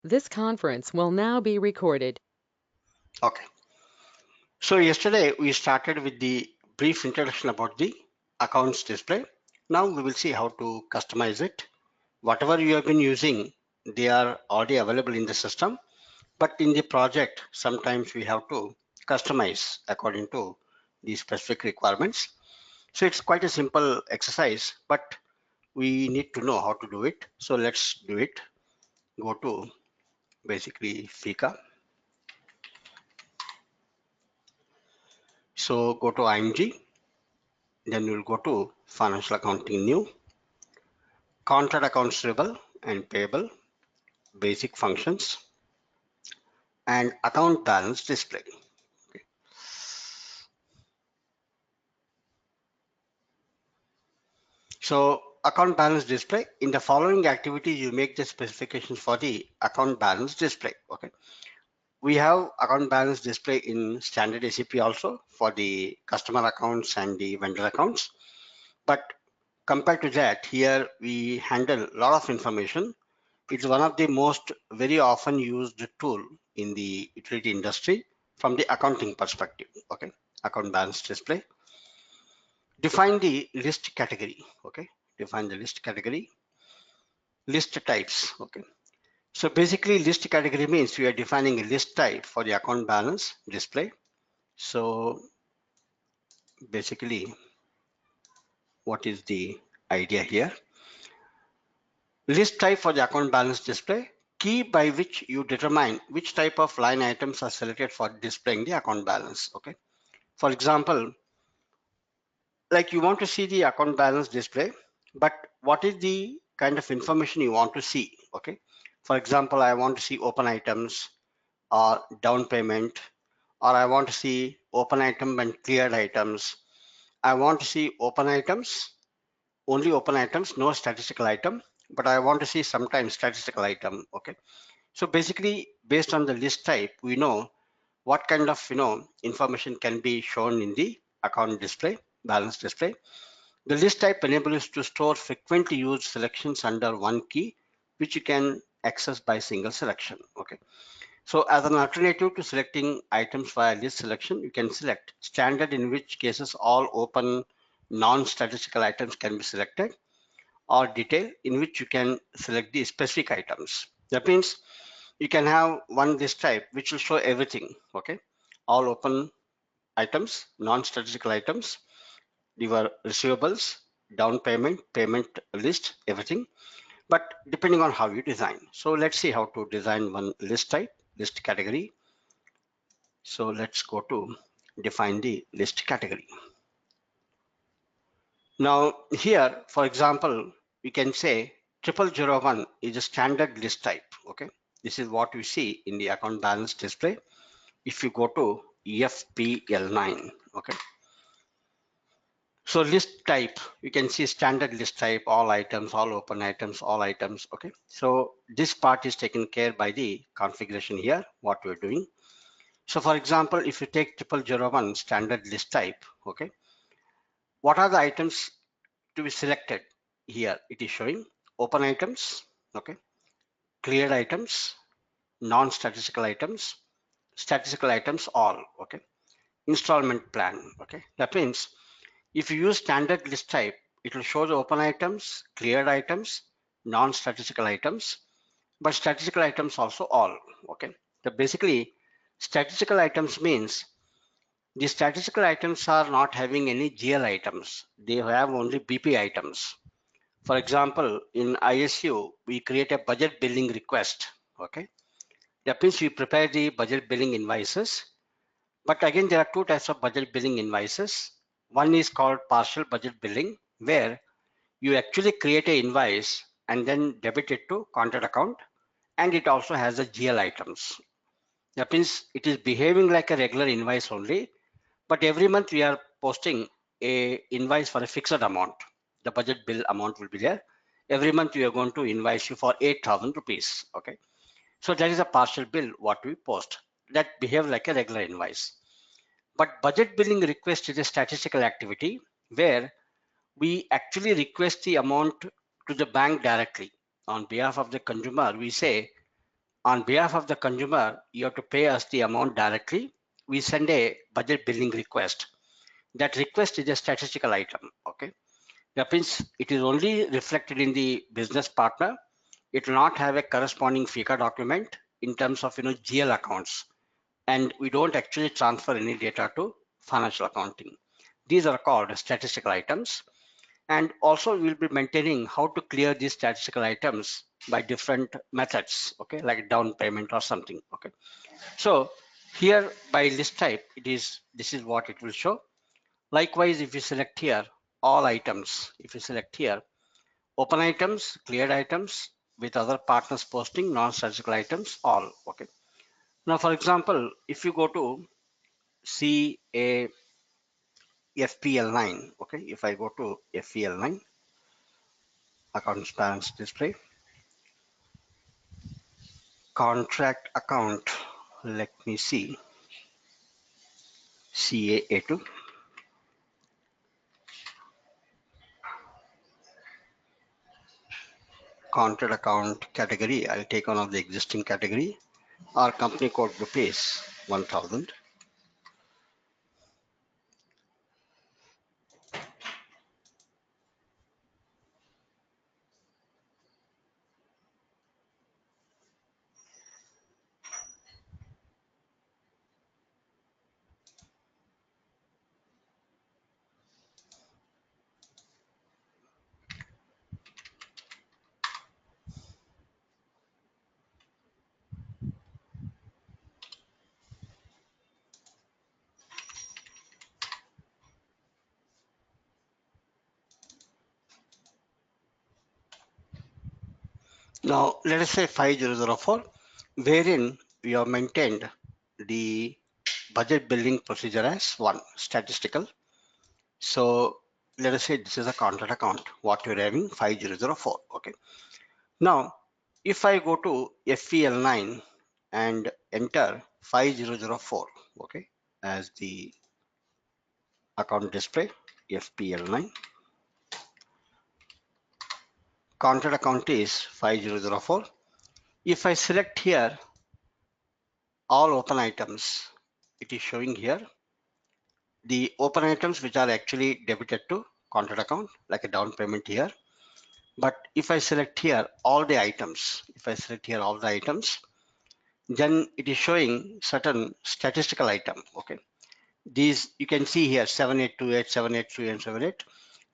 This conference will now be recorded. Okay. So yesterday we started with the brief introduction about the accounts display. Now we will see how to customize it. Whatever you have been using, they are already available in the system, but in the project, sometimes we have to customize according to the specific requirements. So it's quite a simple exercise, but we need to know how to do it. So let's do it. Go to basically Fika. So go to IMG, then you'll go to financial accounting new, contract accounts receivable and payable, basic functions, and account balance display. Okay. So account balance display, in the following activities, you make the specifications for the account balance display. Okay. We have account balance display in standard SAP also for the customer accounts and the vendor accounts. But compared to that, here we handle a lot of information. It's one of the most very often used tool in the utility industry from the accounting perspective. Okay, account balance display. Define the list category. Okay, define the list category. List types. Okay, so basically list category means we are defining a list type for the account balance display. So basically, what is the idea here? List type for the account balance display, key by which you determine which type of line items are selected for displaying the account balance. Okay. For example, like you want to see the account balance display, but what is the kind of information you want to see? Okay. For example, I want to see open items or down payment, or I want to see open item and cleared items. I want to see open items, only open items, no statistical item, but I want to see sometimes statistical item. Okay. So basically, based on the list type, we know what kind of information can be shown in the account display, balance display. The list type enables you to store frequently used selections under one key, which you can access by single selection. Okay. So as an alternative to selecting items via list selection, you can select standard, in which cases all open non-statistical items can be selected, or detail, in which you can select the specific items. That means you can have one list type which will show everything. Okay, all open items, non-statistical items, your receivables, down payment, payment list, everything, but depending on how you design. So let's see how to design one list type, list category. So let's go to define the list category. Now here, for example, we can say 0001 is a standard list type. Okay, this is what we see in the account balance display. If you go to FPL9, okay, so list type, you can see standard list type, all items, all open items, all items. Okay, so this part is taken care by the configuration here, what we're doing. So for example, if you take 0001 standard list type, okay, what are the items to be selected? Here it is showing open items, okay, cleared items, non-statistical items, statistical items, all. Okay, installment plan. Okay, that means if you use standard list type, it will show the open items, cleared items, non-statistical items, but statistical items also all. Okay, so basically statistical items means the statistical items are not having any GL items, they have only BP items. For example, in ISU, we create a budget billing request. Okay, that means we prepare the budget billing invoices. But again, there are two types of budget billing invoices. One is called partial budget billing, where you actually create an invoice and then debit it to contract account, and it also has the GL items. That means it is behaving like a regular invoice only, but every month we are posting a invoice for a fixed amount. The budget bill amount will be there. Every month we are going to invoice you for 8,000 rupees. Okay, so that is a partial bill what we post that behave like a regular invoice. But budget billing request is a statistical activity where we actually request the amount to the bank directly on behalf of the consumer. We say On behalf of the consumer, you have to pay us the amount directly. We send a budget billing request. That request is a statistical item. Okay, that means it is only reflected in the business partner. It will not have a corresponding FICA document in terms of GL accounts, and we don't actually transfer any data to financial accounting. These are called statistical items. And also we'll be maintaining how to clear these statistical items by different methods, okay, like down payment or something. Okay, so here by list type, this is what it will show. Likewise, if you select here all items, if you select here open items, cleared items with other partners posting, non-statistical items, all. Okay, now for example, if you go to see a FPL9, okay, if I go to FPL9 accounts balance display, contract account, let me see, CAA2, contract account category, I'll take one of the existing category. Our company code rupees 1000. Now let us say 5004, wherein we have maintained the budget building procedure as one statistical. So let us say this is a contract account, what you're having 5004. Okay, now if I go to FPL9 and enter 5004, okay, as the account display, FPL9, contract account is 5004. If I select here all open items, it is showing here the open items which are actually debited to contract account, like a down payment here. But if I select here all the items, if I select here all the items, then it is showing certain statistical item. Okay, these you can see here 7828, 783, and 78.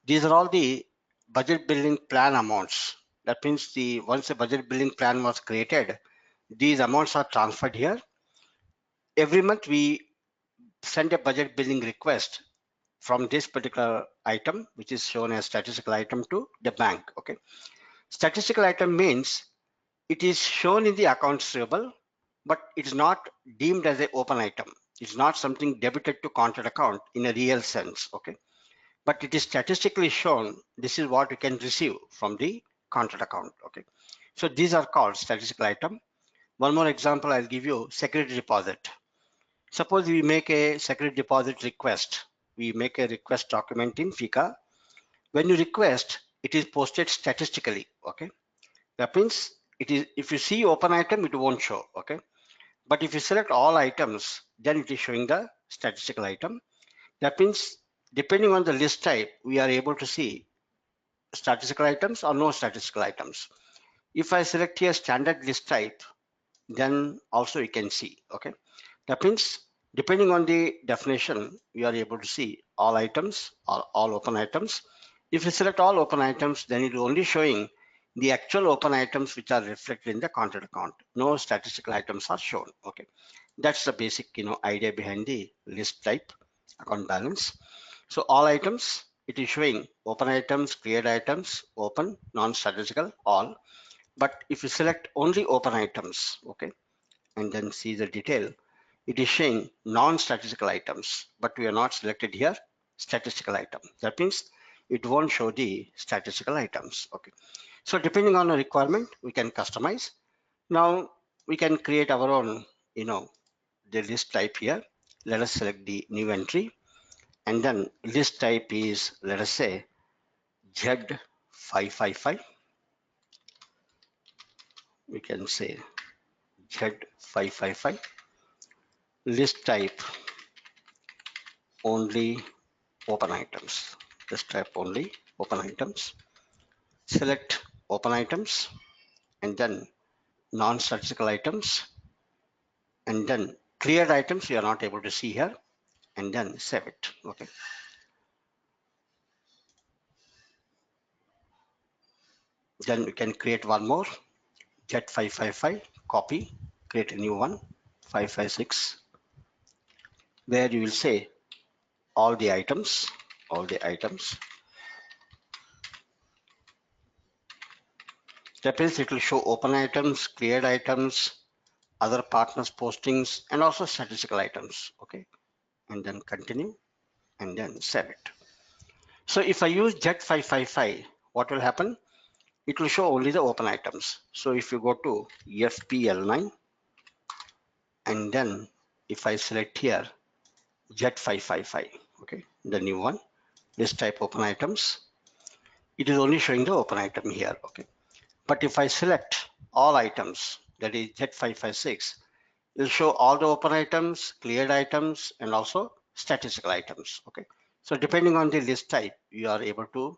These are all the budget building plan amounts. That means the once the budget building plan was created, these amounts are transferred here. Every month we send a budget building request from this particular item, which is shown as statistical item, to the bank. Okay, statistical item means it is shown in the accounts receivable, but it's not deemed as an open item. It's not something debited to contract account in a real sense. Okay, but it is statistically shown. This is what you can receive from the contract account. Okay, so these are called statistical item. One more example I'll give you: security deposit. Suppose we make a security deposit request. We make a request document in FICA. When you request, it is posted statistically. Okay, that means it is, if you see open item, it won't show. Okay, but if you select all items, then it is showing the statistical item. That means depending on the list type, we are able to see statistical items or no statistical items. If I select here standard list type, then also you can see. Okay, that means depending on the definition, we are able to see all items or all open items. If you select all open items, then it is only showing the actual open items which are reflected in the contract account. No statistical items are shown. Okay, that's the basic idea behind the list type account balance. So all items, it is showing open items, cleared items, open, non-statistical, all. But if you select only open items, okay, and then see the detail, it is showing non-statistical items, but we are not selected here statistical item. That means it won't show the statistical items. Okay, so depending on the requirement, we can customize. Now we can create our own, the list type here. Let us select the new entry, and then list type is, let us say, Z555. We can say Z555, list type only open items, list type only open items, select open items and then non-statistical items and then cleared items you are not able to see here and then save it. Okay. Then we can create one more Z555, copy, create a new one, 556, where you will say all the items, all the items. That means it will show open items, cleared items, other partners postings, and also statistical items. Okay. And then continue and then save it. So if I use Z555, what will happen? It will show only the open items. So if you go to FPL9 and then if I select here Z555, okay, the new one, list type open items, it is only showing the open item here, okay. But if I select all items, that is Z556, it will show all the open items, cleared items, and also statistical items, okay. So depending on the list type, you are able to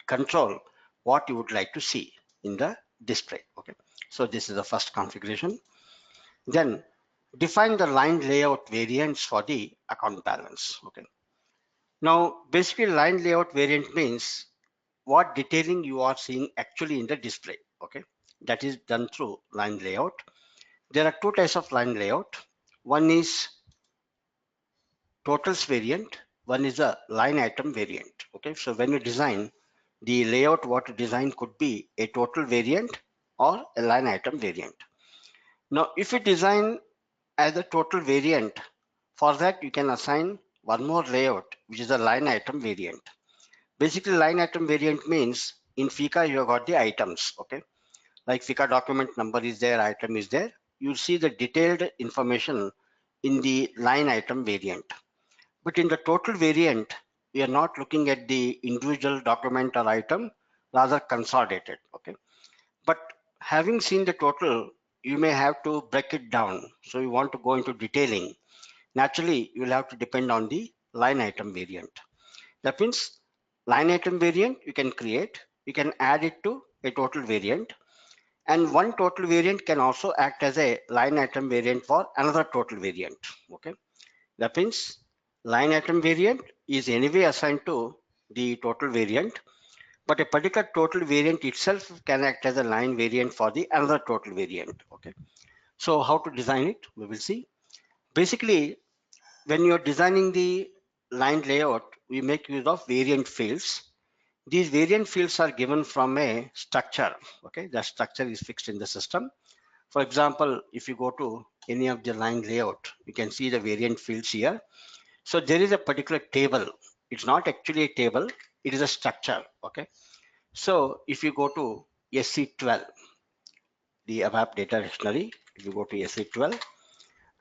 control what you would like to see in the display, okay. So this is the first configuration. Then define the line layout variants for the account balance, okay. Now basically line layout variant means what detailing you are seeing actually in the display, okay. That is done through line layout. There are two types of line layout. One is totals variant, one is a line item variant, okay. So when you design the layout, what you design could be a total variant or a line item variant. Now if you design as a total variant, for that you can assign one more layout which is a line item variant. Basically line item variant means in FICA you have got the items, okay. Like FICA document number is there, item is there, you see the detailed information in the line item variant. But in the total variant, we are not looking at the individual document or item, rather consolidated, okay. But having seen the total, you may have to break it down. So you want to go into detailing. Naturally, you will have to depend on the line item variant. That means line item variant you can create, you can add it to a total variant, and one total variant can also act as a line item variant for another total variant, okay. That means line item variant is anyway assigned to the total variant, but a particular total variant itself can act as a line variant for the another total variant, okay. So how to design it, we will see. Basically, when you're designing the line layout, we make use of variant fields. These variant fields are given from a structure, okay. The structure is fixed in the system. For example, if you go to any of the line layout, you can see the variant fields here. So there is a particular table. It's not actually a table, it is a structure, okay. So if you go to SC12, the ABAP data dictionary, if you go to SC12,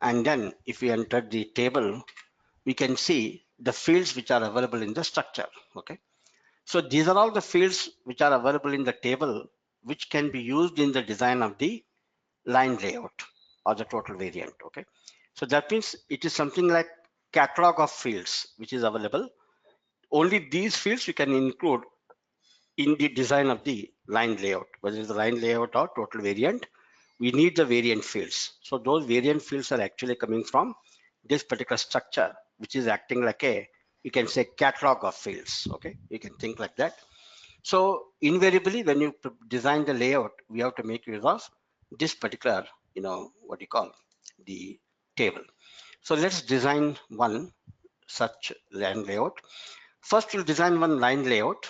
and then if you enter the table, we can see the fields which are available in the structure, okay. So these are all the fields which are available in the table, which can be used in the design of the line layout or the total variant, okay. So that means it is something like catalog of fields which is available. Only these fields you can include in the design of the line layout, whether it's the line layout or total variant, we need the variant fields. So those variant fields are actually coming from this particular structure, which is acting like a, you can say, catalog of fields, okay. You can think like that. So invariably, when you design the layout, we have to make use of this particular, what you call the table. So let's design one such line layout. First, we'll design one line layout,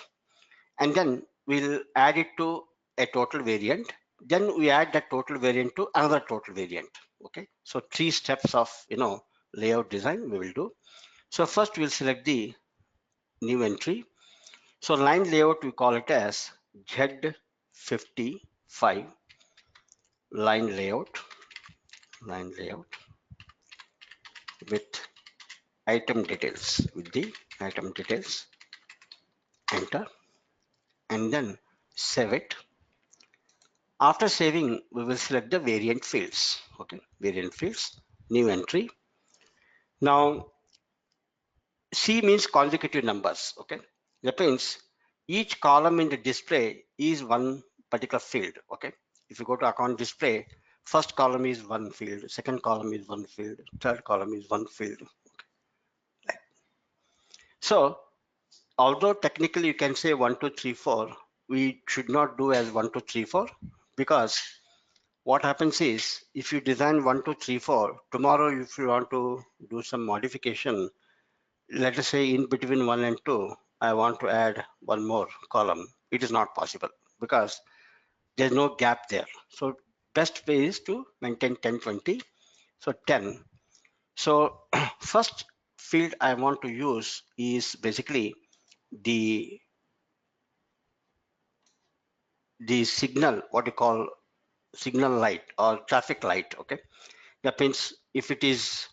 and then we'll add it to a total variant. Then we add that total variant to another total variant. Okay. So three steps of layout design we will do. So first we'll select the new entry. So line layout we call it as Z55 line layout with item details, enter, and then save it. After saving, we will select the variant fields. Okay, variant fields, new entry. Now C means consecutive numbers. Okay, that means each column in the display is one particular field. Okay, if you go to account display, first column is one field, second column is one field, third column is one field. So although technically you can say 1 2 3 4, we should not do as 1 2 3 4, because what happens is if you design 1 2 3 4, tomorrow if you want to do some modification, let us say in between 1 and 2, I want to add one more column. It is not possible because there's no gap there. So best way is to maintain 10 20. So 10. So first field I want to use is basically the signal, what you call signal light or traffic light. Okay, that means if it is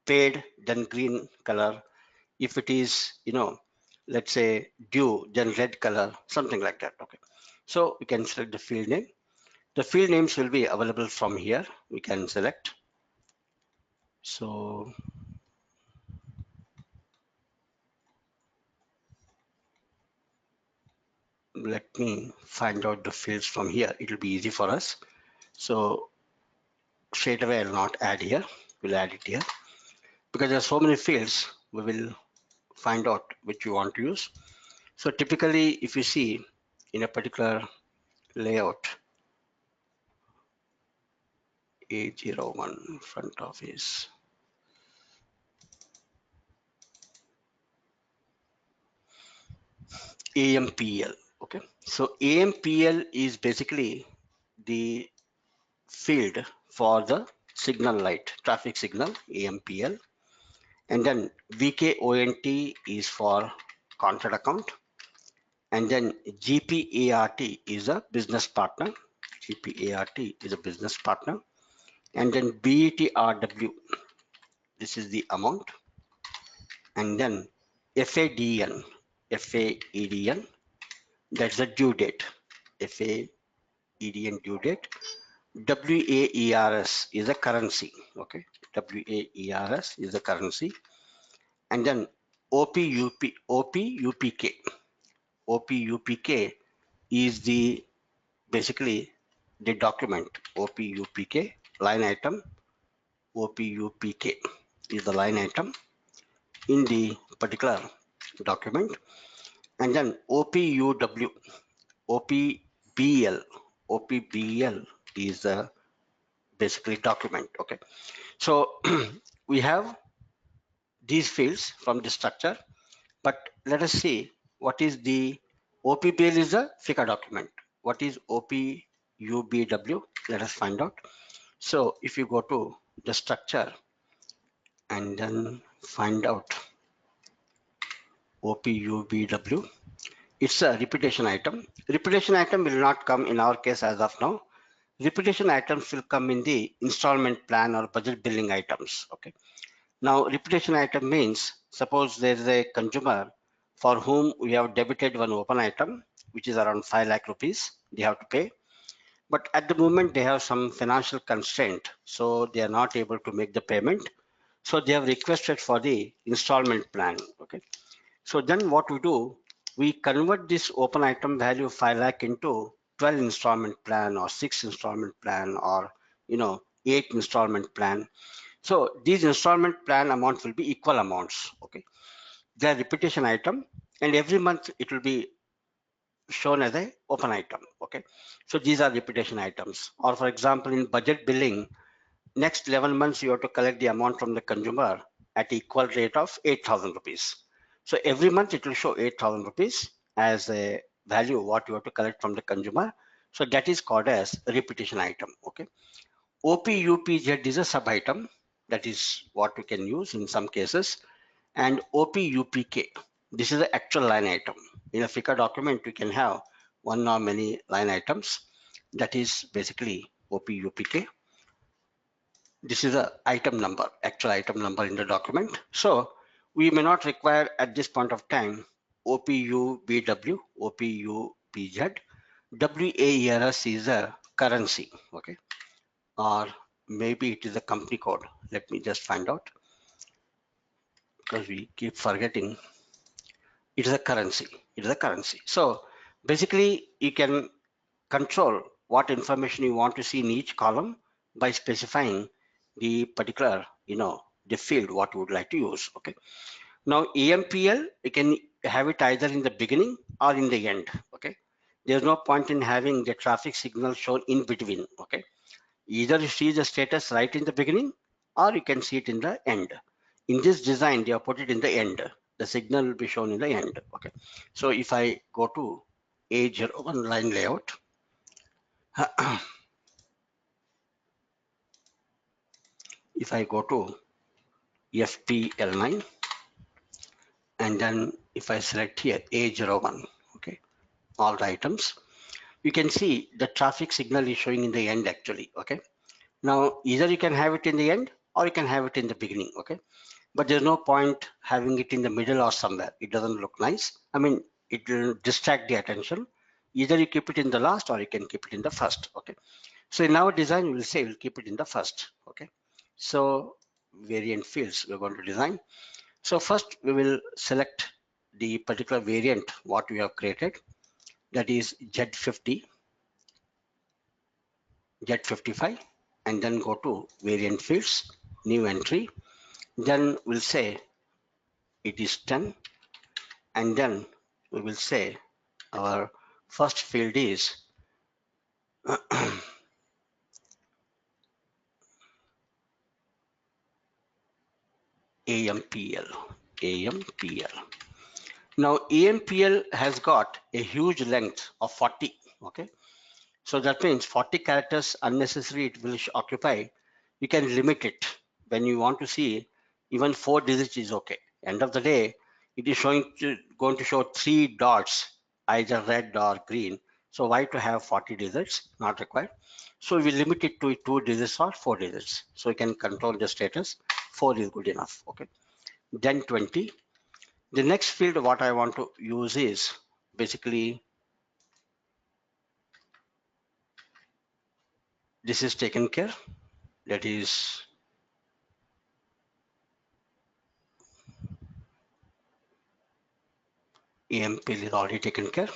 paid, then green color. If it is, let's say due, then red color, something like that. Okay, so we can select the field name. The field names will be available from here. We can select. So let me find out the fields from here. It will be easy for us. So straight away I'll not add here. We'll add it here because there are so many fields. We will find out which you want to use. So typically, if you see in a particular layout, A01 front office, AMPL. Okay, so AMPL is basically the field for the signal light, traffic signal, AMPL. And then VKONT is for contract account. And then GPART is a business partner. GPART is a business partner. And then BETRW, this is the amount. And then FADN, FAEDN, that's the due date. FAEDN due date. WAERS is a currency. Okay, WAERS is a currency. And then OPUPK. OPUPK is the basically the document. OPUPK line item. OPUPK is the line item in the particular document. And then OPUW, OPBL, OPBL is the basically document. Okay, so we have these fields from the structure, but let us see what is the OPBL is a figure document. What is OPUBW? Let us find out. So if you go to the structure and then find out OPUBW, it's a repetition item. Repetition item will not come in our case as of now. Repetition items will come in the installment plan or budget billing items. Okay. Now, repetition item means suppose there is a consumer for whom we have debited one open item, which is around 5 lakh rupees. They have to pay. But at the moment, they have some financial constraint. So they are not able to make the payment. So they have requested for the installment plan. Okay. So then what we do, we convert this open item value 5 lakh into 12 installment plan or 6 installment plan or 8 installment plan. So these installment plan amounts will be equal amounts. Okay, they are repetition item, and every month it will be shown as a open item. Okay, so these are repetition items. Or for example, in budget billing, next 11 months you have to collect the amount from the consumer at equal rate of 8,000 rupees. So every month it will show 8,000 rupees as a value what you have to collect from the consumer. So that is called as a repetition item. Okay. OPUPZ is a sub item. That is what we can use in some cases. And OPUPK, this is the actual line item. In a figure document, we can have one or many line items. That is basically OPUPK. This is the item number, actual item number in the document. So we may not require at this point of time OPUBW, OPUPZ. WAERS is a currency, okay, or maybe it is a company code. Let me just find out, because we keep forgetting. It is a currency. It is a currency. So basically, you can control what information you want to see in each column by specifying the particular, the field what you would like to use. Okay. Now EMPL, you can have it either in the beginning or in the end. Okay. There's no point in having the traffic signal shown in between. Okay. Either you see the status right in the beginning or you can see it in the end. In this design, they have put it in the end. The signal will be shown in the end. Okay. So if I go to A01 line layout, if I go to FPL9, and then if I select here A01, okay, all the items, you can see the traffic signal is showing in the end actually. Okay. Now either you can have it in the end or you can have it in the beginning. Okay. But there's no point having it in the middle or somewhere. It doesn't look nice. I mean, it will distract the attention. Either you keep it in the last or you can keep it in the first. Okay. So in our design, we will say we'll keep it in the first. Okay. So variant fields we're going to design. So first we will select the particular variant what we have created, that is Z50, Z55, and then go to variant fields, new entry. Then we'll say it is 10, and then we will say our first field is AMPL. AMPL. Now AMPL has got a huge length of 40. Okay. So that means 40 characters unnecessary it will occupy. You can limit it. When you want to see, even 4 digits is okay. End of the day, it is going to show 3 dots, either red or green. So why to have 40 digits? Not required. So we limit it to 2 digits or 4 digits. So you can control the status. 4 is good enough. Okay. Then 20. The next field what I want to use is basically this is taken care. That is EMPL is already taken care.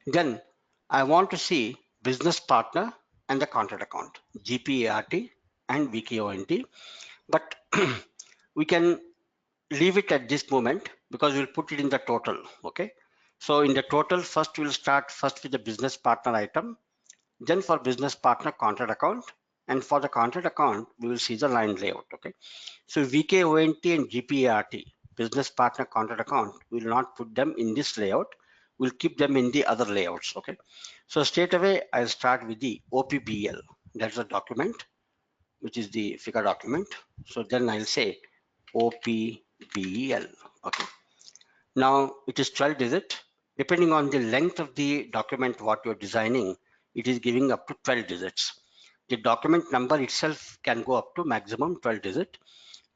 Then I want to see business partner and the contract account, GPART and VKONT. But we can leave it at this moment because we'll put it in the total. Okay. So in the total, first we'll start first with the business partner item, then for business partner contract account, and for the contract account, we will see the line layout. Okay. So VKONT and GPART, business partner contract account, we will not put them in this layout. We'll keep them in the other layouts. Okay. So straight away, I'll start with the OPBL. That's the document, which is the figure document. So then I'll say OPBL. Okay. Now it is 12 digit. Depending on the length of the document what you're designing, it is giving up to 12 digits. The document number itself can go up to maximum 12 digit.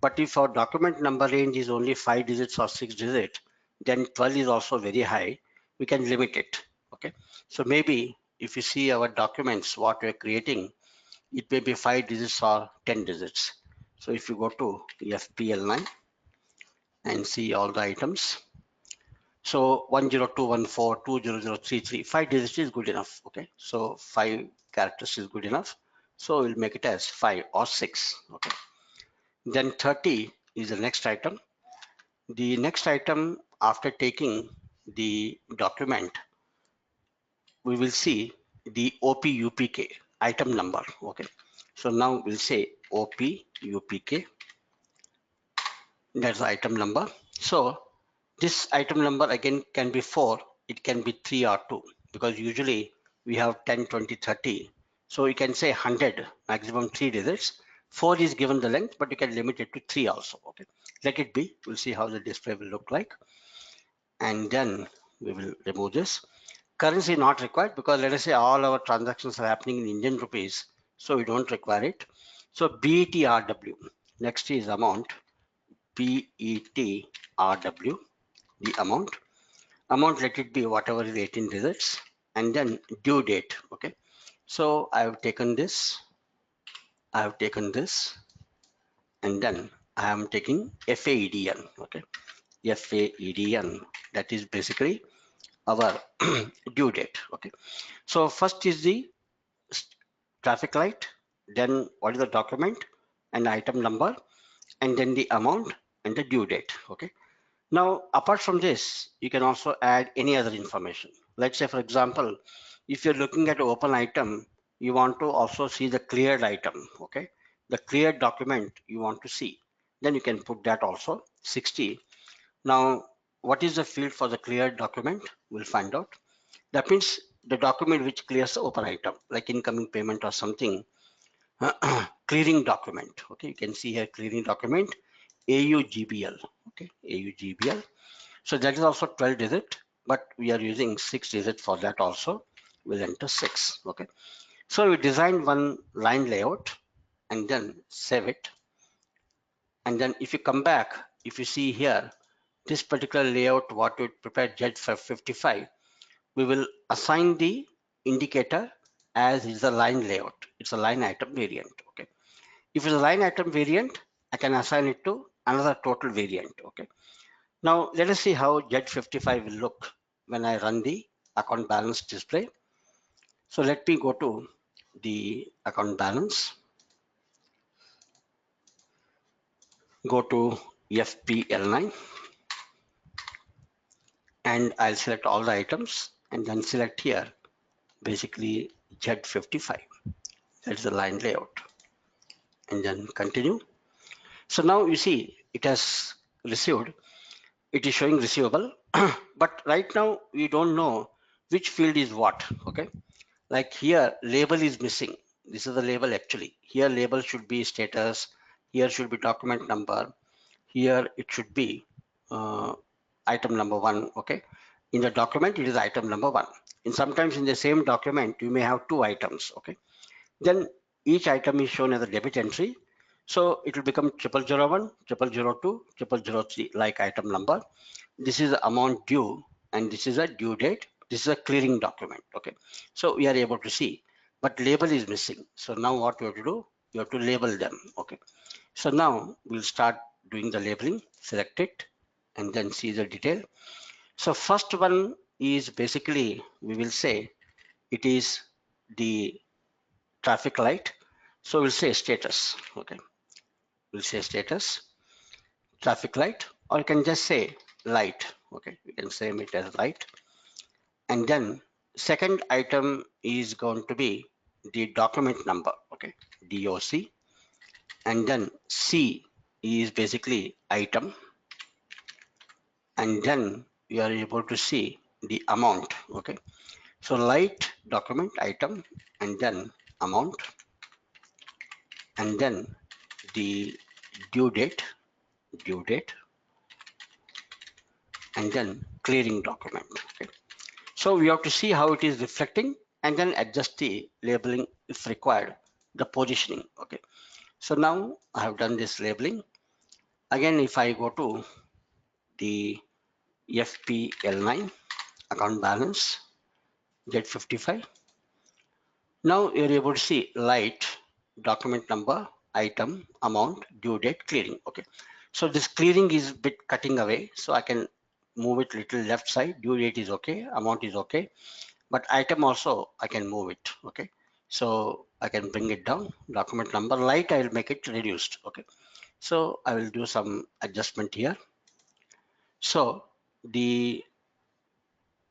But if our document number range is only 5 digits or 6 digits, then 12 is also very high. We can limit it. Okay. So maybe if you see our documents, what we're creating, it may be 5 digits or 10 digits. So if you go to FPL9 and see all the items, so 102142033, 5 digits is good enough. Okay. So 5 characters is good enough. So we'll make it as 5 or 6. Okay. Then 30 is the next item. The next item, after taking the document, we will see the OPUPK item number. Okay. So now we'll say OPUPK. That's the item number. So this item number again can be 4, it can be 3 or 2, because usually we have 10, 20, 30. So you can say 100, maximum 3 digits. 4 is given the length, but you can limit it to 3 also. Okay. Let it be. We'll see how the display will look like. And then we will remove this. Currency not required, because let us say all our transactions are happening in Indian rupees, so we don't require it. So BETRW, next is amount, BETRW, the amount, let it be whatever is 18 digits, and then due date. Okay. So I have taken this, I have taken this, and then I am taking FAEDN. Okay, FAEDN, that is basically our due date. Okay, so first is the traffic light, then what is the document and item number, and then the amount and the due date. Okay, now apart from this, you can also add any other information. Let's say, for example, if you're looking at an open item, you want to also see the cleared item. Okay, the cleared document you want to see, then you can put that also 60. Now, what is the field for the cleared document? We'll find out. That means the document which clears the open item, like incoming payment or something. Clearing document. Okay, you can see here clearing document AUGBL. Okay, AUGBL. So that is also 12 digit, but we are using 6 digit for that also. We'll enter 6. Okay, so we designed one line layout and then save it. And then if you come back, if you see here, this particular layout, what we prepared Jet for 55, we will assign the indicator as is the line layout. It's a line item variant. Okay. If it's a line item variant, I can assign it to another total variant. Okay. Now let us see how Z55 will look when I run the account balance display. So let me go to the account balance, go to FPL9, and I'll select all the items and then select here basically Z55. That's the line layout, and then continue. So now you see it has received, it is showing receivable, but right now we don't know which field is what. Okay, like here label is missing. This is the label actually. Here label should be status, here should be document number, here it should be uh, item number 1. Okay, in the document it is item number 1, and sometimes in the same document you may have 2 items. Okay, then each item is shown as a debit entry, so it will become 0001, 0002, 0003 like item number. This is the amount due, and this is a due date. This is a clearing document. Okay, so we are able to see, but label is missing. So now what you have to do, you have to label them. Okay, so now we'll start doing the labeling. Select it and then see the detail. So first one is basically, we will say it is the traffic light. So we'll say status. Okay, we'll say status traffic light, or you can just say light. Okay, we can say it as light. And then second item is going to be the document number. Okay, DOC. And then C is basically item, and then you are able to see the amount. Okay, so light, document, item, and then amount, and then the due date, due date, and then clearing document. Okay, so we have to see how it is reflecting and then adjust the labeling if required, the positioning. Okay, so now I have done this labeling. Again, if I go to the FPL9 account balance Z55, now you're able to see light, document number, item, amount, due date, clearing. Okay, so this clearing is a bit cutting away, so I can move it little left side. Due date is okay, amount is okay, but item also I can move it. Okay, so I can bring it down. Document number, light, I'll make it reduced. Okay, so I will do some adjustment here. So the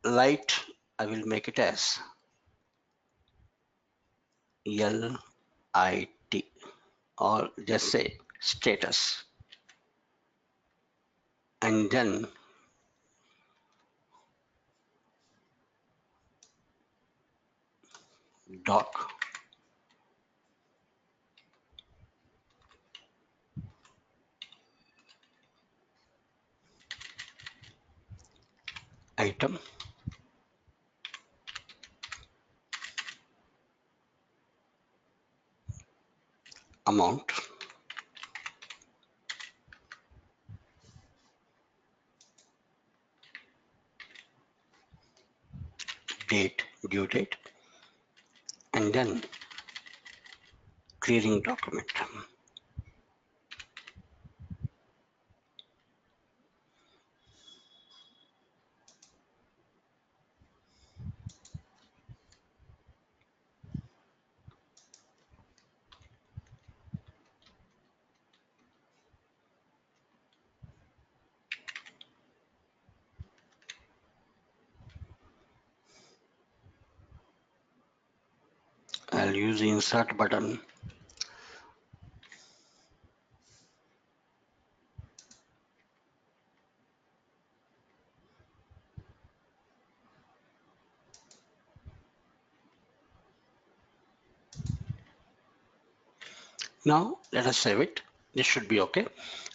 light, I will make it as LIT, or just say status, and then doc item, amount, date, due date, and then clearing document. I'll use the insert button. Now let us save it. This should be okay.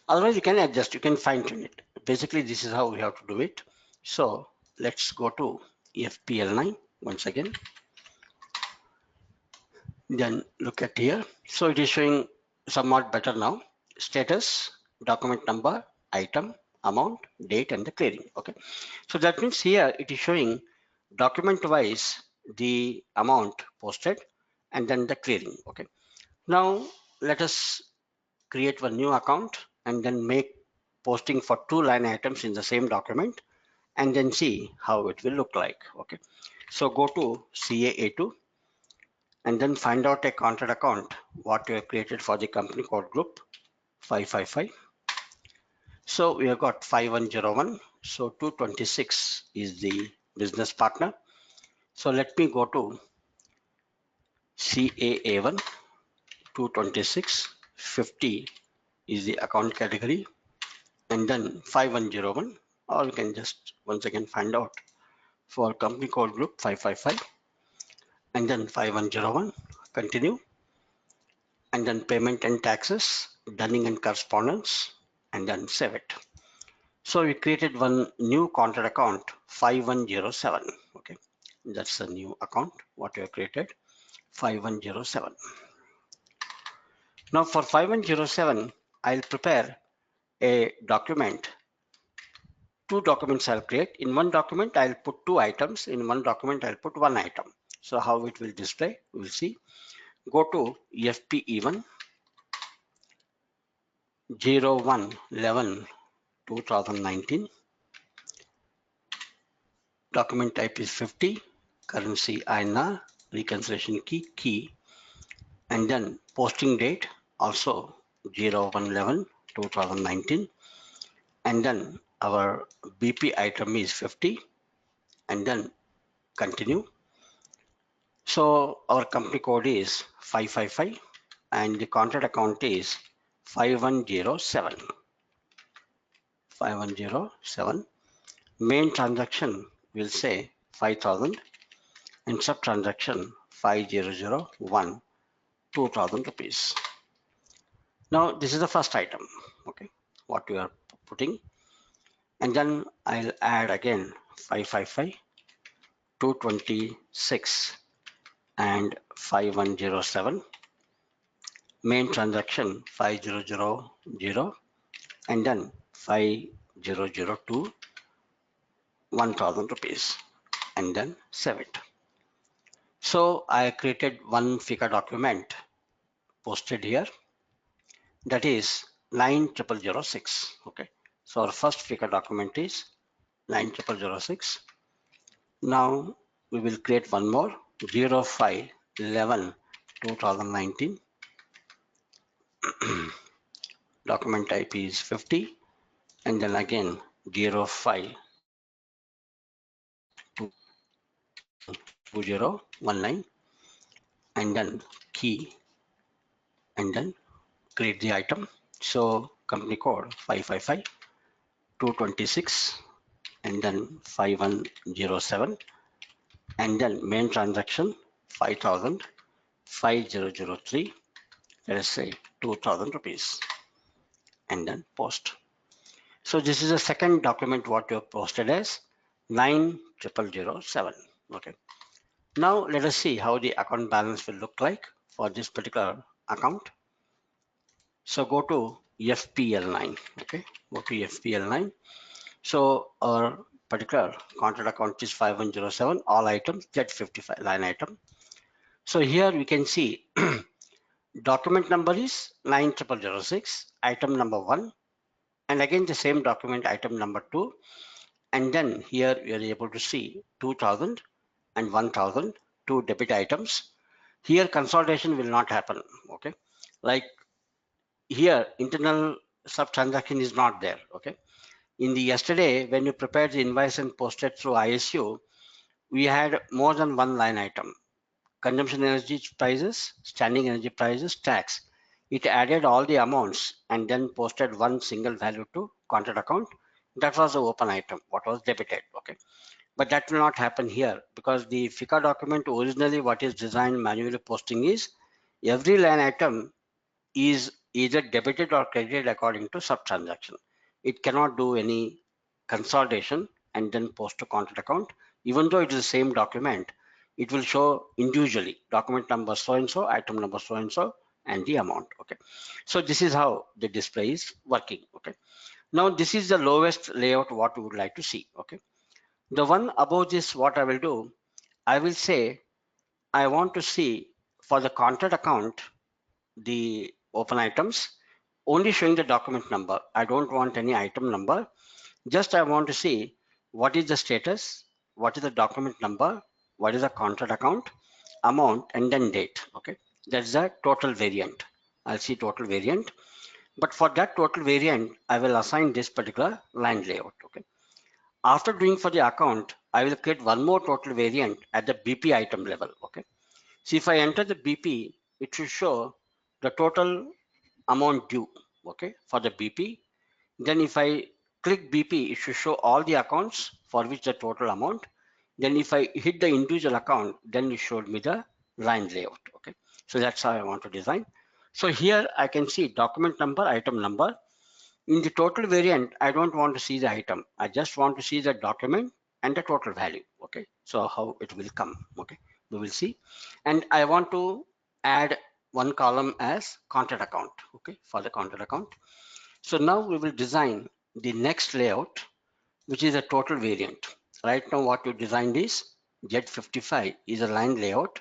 Otherwise you can adjust, you can fine tune it. Basically this is how we have to do it. So let's go to FPL9 once again. Then look at here. So it is showing somewhat better now. Status, document number, item, amount, date, and the clearing. Okay. So that means here it is showing document wise the amount posted and then the clearing. Okay. Now let us create one new account and then make posting for two line items in the same document and then see how it will look like. Okay. So go to CAA2 and then find out a contract account what you have created for the company code group 555. So we have got 5101. So 226 is the business partner. So let me go to CAA1 226 50 is the account category and then 5101, or you can just once again find out for company code group 555 and then 5101, continue, and then payment and taxes, dunning and correspondence, and then save it. So we created one new contract account 5107. Okay, that's the new account what we have created 5107. Now for 5107, I'll prepare a document. Two documents I'll create. In one document, I'll put two items. In one document, I'll put one item. So how it will display, we'll see. Go to FPE1 0111 2019. Document type is 50. Currency INR. Reconciliation key. And then posting date also 0111 2019. And then our BP item is 50. And then continue. So our company code is 555 and the contract account is 5107. 5107. Main transaction will say 5000 and sub transaction 5001 2000 rupees. Now this is the first item, okay, what we are putting, and then I'll add again 555, 226 and 5107. Main transaction 5000 and then 5002 1000 rupees and then save it. So I created one figure document posted here, that is 90006. Okay, so our first figure document is 90006. Now we will create one more 0511 2019. Document type is 50 and then again 0511 2019 and then key and then create the item. So company code 555 226 and then 5107 and then main transaction 5000 5003, let us say 2000 rupees and then post. So this is the second document what you have posted as 90007. Okay. Now let us see how the account balance will look like for this particular account. So go to FPL9. Okay, go to FPL9. So our particular contract account is 5107, all items, Z55 line item. So here we can see Document number is 9006, item number 1, and again the same document item number 2, and then here we are able to see 2000 and 1000, two debit items. Here consolidation will not happen, okay? Like here internal sub transaction is not there, okay? In the yesterday when you prepared the invoice and posted through ISU, we had more than one line item: consumption energy prices, standing energy prices, tax. It added all the amounts and then posted one single value to contract account. That was the open item, what was debited, okay? But that will not happen here because the FICA document originally what is designed manually posting is every line item is either debited or credited according to sub transaction. It cannot do any consolidation and then post to contract account. Even though it is the same document, it will show individually document number so and so, item number so and the amount. Okay, so this is how the display is working. Okay, now this is the lowest layout what we would like to see. Okay, the one above this, what I will do, I will say I want to see for the contract account the open items only showing the document number. I don't want any item number. Just I want to see what is the status, what is the document number, what is the contract account, amount, and then date. Okay, that's the total variant. I'll see total variant. But for that total variant, I will assign this particular line layout. Okay. After doing for the account, I will create one more total variant at the BP item level. Okay. So if I enter the BP, it should show the total amount due, okay, for the BP. Then if I click BP, it should show all the accounts for which the total amount. Then if I hit the individual account, then it showed me the line layout, okay. So that's how I want to design. So here I can see document number, item number. In the total variant, I don't want to see the item. I just want to see the document and the total value, okay. So how it will come, okay, we will see. And I want to add one column as contract account, okay, for the contract account. So now we will design the next layout, which is a total variant. Right now what we designed is Z55 is a line layout.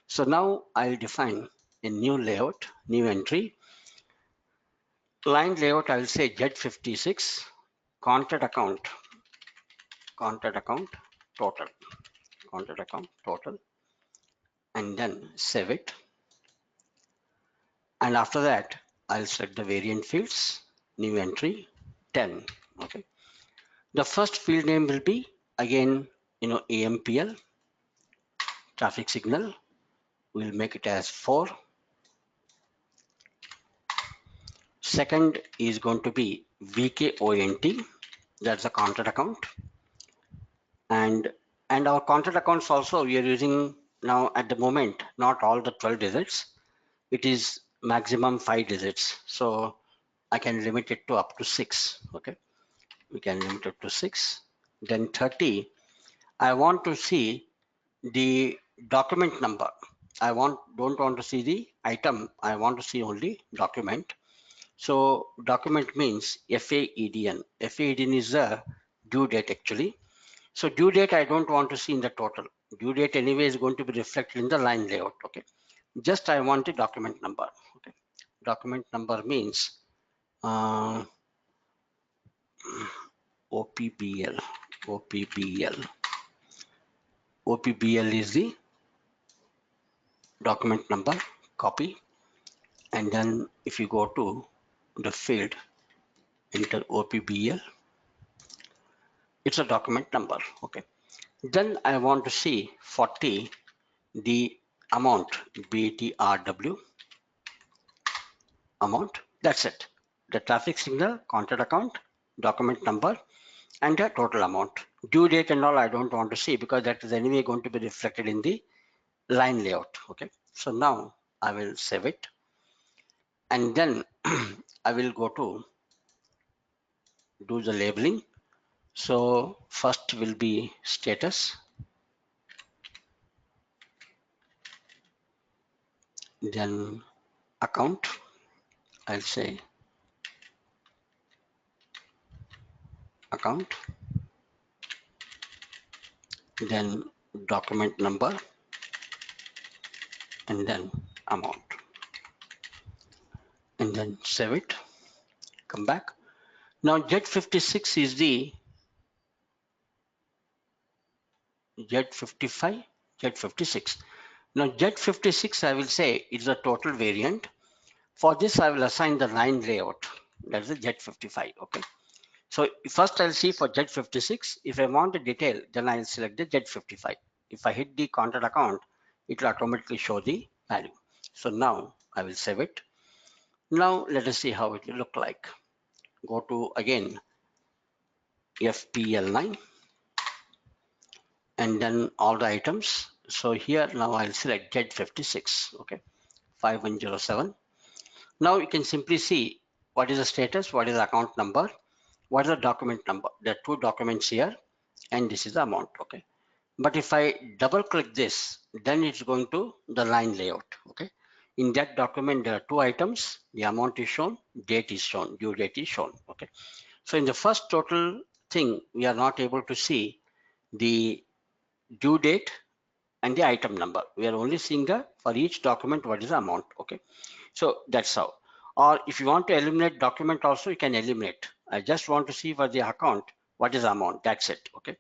So now I'll define a new layout, new entry. Line layout, I'll say Z56, contract account, contract account, total, contract account, total, and then save it. And after that, I'll select the variant fields, new entry, 10, okay. The first field name will be again, AMPL, traffic signal. We'll make it as 4. Second is going to be VKONT, that's the contract account. And our contract accounts also we are using now at the moment, not all the 12 digits. It is maximum 5 digits. So I can limit it to up to 6. Okay, we can limit it to 6. Then 30, I want to see the document number. Don't want to see the item. I want to see only document. So document means FAEDN. FAEDN is the due date actually. So due date I don't want to see in the total. Due date anyway is going to be reflected in the line layout. Okay. Just I want the document number. Okay. Document number means OPBL. OPBL. OPBL is the document number, copy, and then if you go to the field, enter OPBL, it's a document number. Okay, then I want to see 40 the amount, BTRW amount. That's it. The traffic signal, contract account, document number, and the total amount. Due date and all I don't want to see because that is anyway going to be reflected in the line layout. Okay, so now I will save it, and then I will go to do the labeling. So first will be status, then account. I'll say account, then document number, and then amount. and then save it, come back. Now Z56 is the Z55, Z56. Now Z56 I will say is the total variant. For this I will assign the line layout, that is the Z55. Okay. So first I'll see for Z56. If I want the detail, then I'll select the Z55. If I hit the contact account, it will automatically show the value. So now I will save it. Now let us see how it will look like. Go to again FPL9 and then all the items. So here now I'll select Z56. Okay, 5107. Now you can simply see what is the status, what is the account number, what is the document number. There are two documents here, and this is the amount. Okay. But if I double click this, then it's going to the line layout. Okay. In that document, there are two items. The amount is shown, date is shown, due date is shown. Okay. So in the first total thing, we are not able to see the due date and the item number. We are only seeing the for each document what is the amount. Okay. So that's how. Or if you want to eliminate document also, you can eliminate. I just want to see for the account what is the amount. That's it. Okay.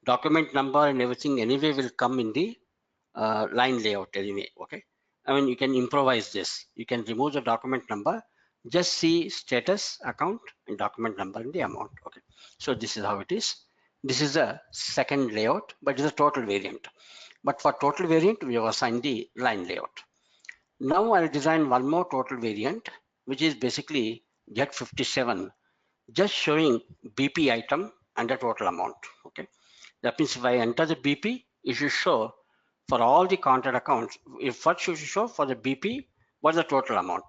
Document number and everything anyway will come in the line layout anyway. Okay. I mean, you can improvise this. You can remove the document number, just see status, account, and document number and the amount. Okay. So this is how it is. This is a second layout, but it's a total variant. But for total variant, we have assigned the line layout. Now I'll design one more total variant, which is basically Z57, just showing BP item and the total amount. Okay. That means if I enter the BP, it should show for all the contact accounts. If first should show for the BP, what's the total amount?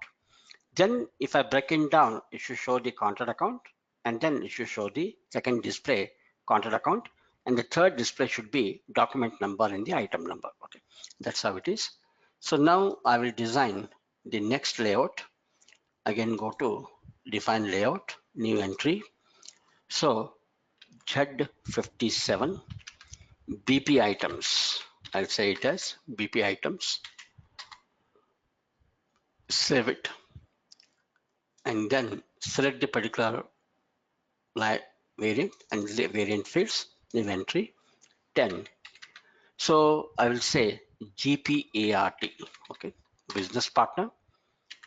Then if I break it down, it should show the contact account, and then it should show the second display contact account, and the third display should be document number and the item number. Okay, that's how it is. So now I will design the next layout. Again, go to define layout, new entry. So Z57 BP items. I'll say it as BP items. Save it, and then select the particular variant and the variant fields, inventory 10. So I will say GPART, okay, business partner,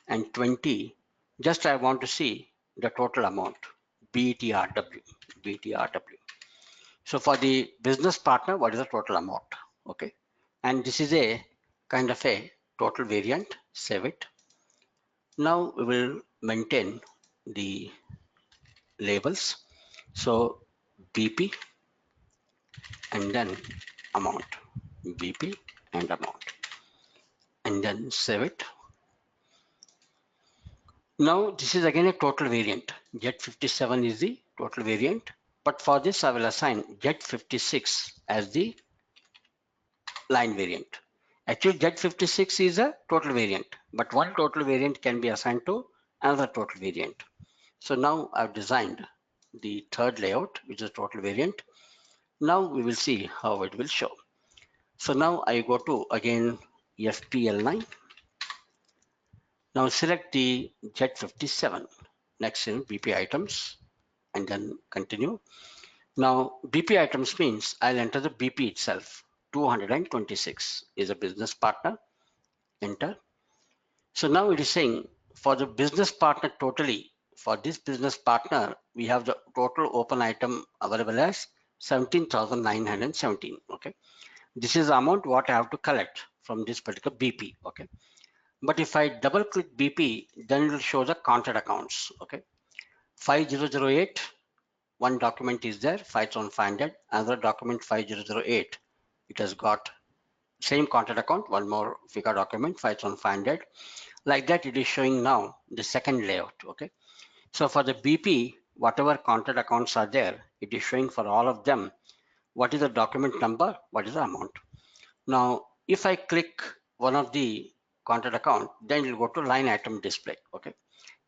and 20. Just I want to see the total amount, BTRW, BTRW. So for the business partner, what is the total amount? Okay, and this is a kind of a total variant. Save it. Now we will maintain the labels. So BP and then amount, BP and amount, and then save it. Now this is again a total variant. Z57 is the total variant, but for this I will assign Z56 as the line variant. Actually Z56 is a total variant, but one total variant can be assigned to another total variant. So now I've designed the third layout, which is total variant. Now we will see how it will show. So now I go to again FPL9. Now select the Z57. Next in BP items and then continue. Now BP items means I'll enter the BP itself. 226 is a business partner. Enter. So now it is saying for the business partner totally, for this business partner, we have the total open item available as 17,917. Okay. This is the amount what I have to collect from this particular BP. Okay. But if I double click BP, then it will show the contact accounts. Okay. 5008, one document is there, 5500, another document 5008. It has got same contact account, one more figure document, 5500. Like that, it is showing now the second layout. Okay. So for the BP, whatever contact accounts are there, it is showing for all of them what is the document number, what is the amount. Now, if I click one of the contact account, then it will go to line item display. Okay.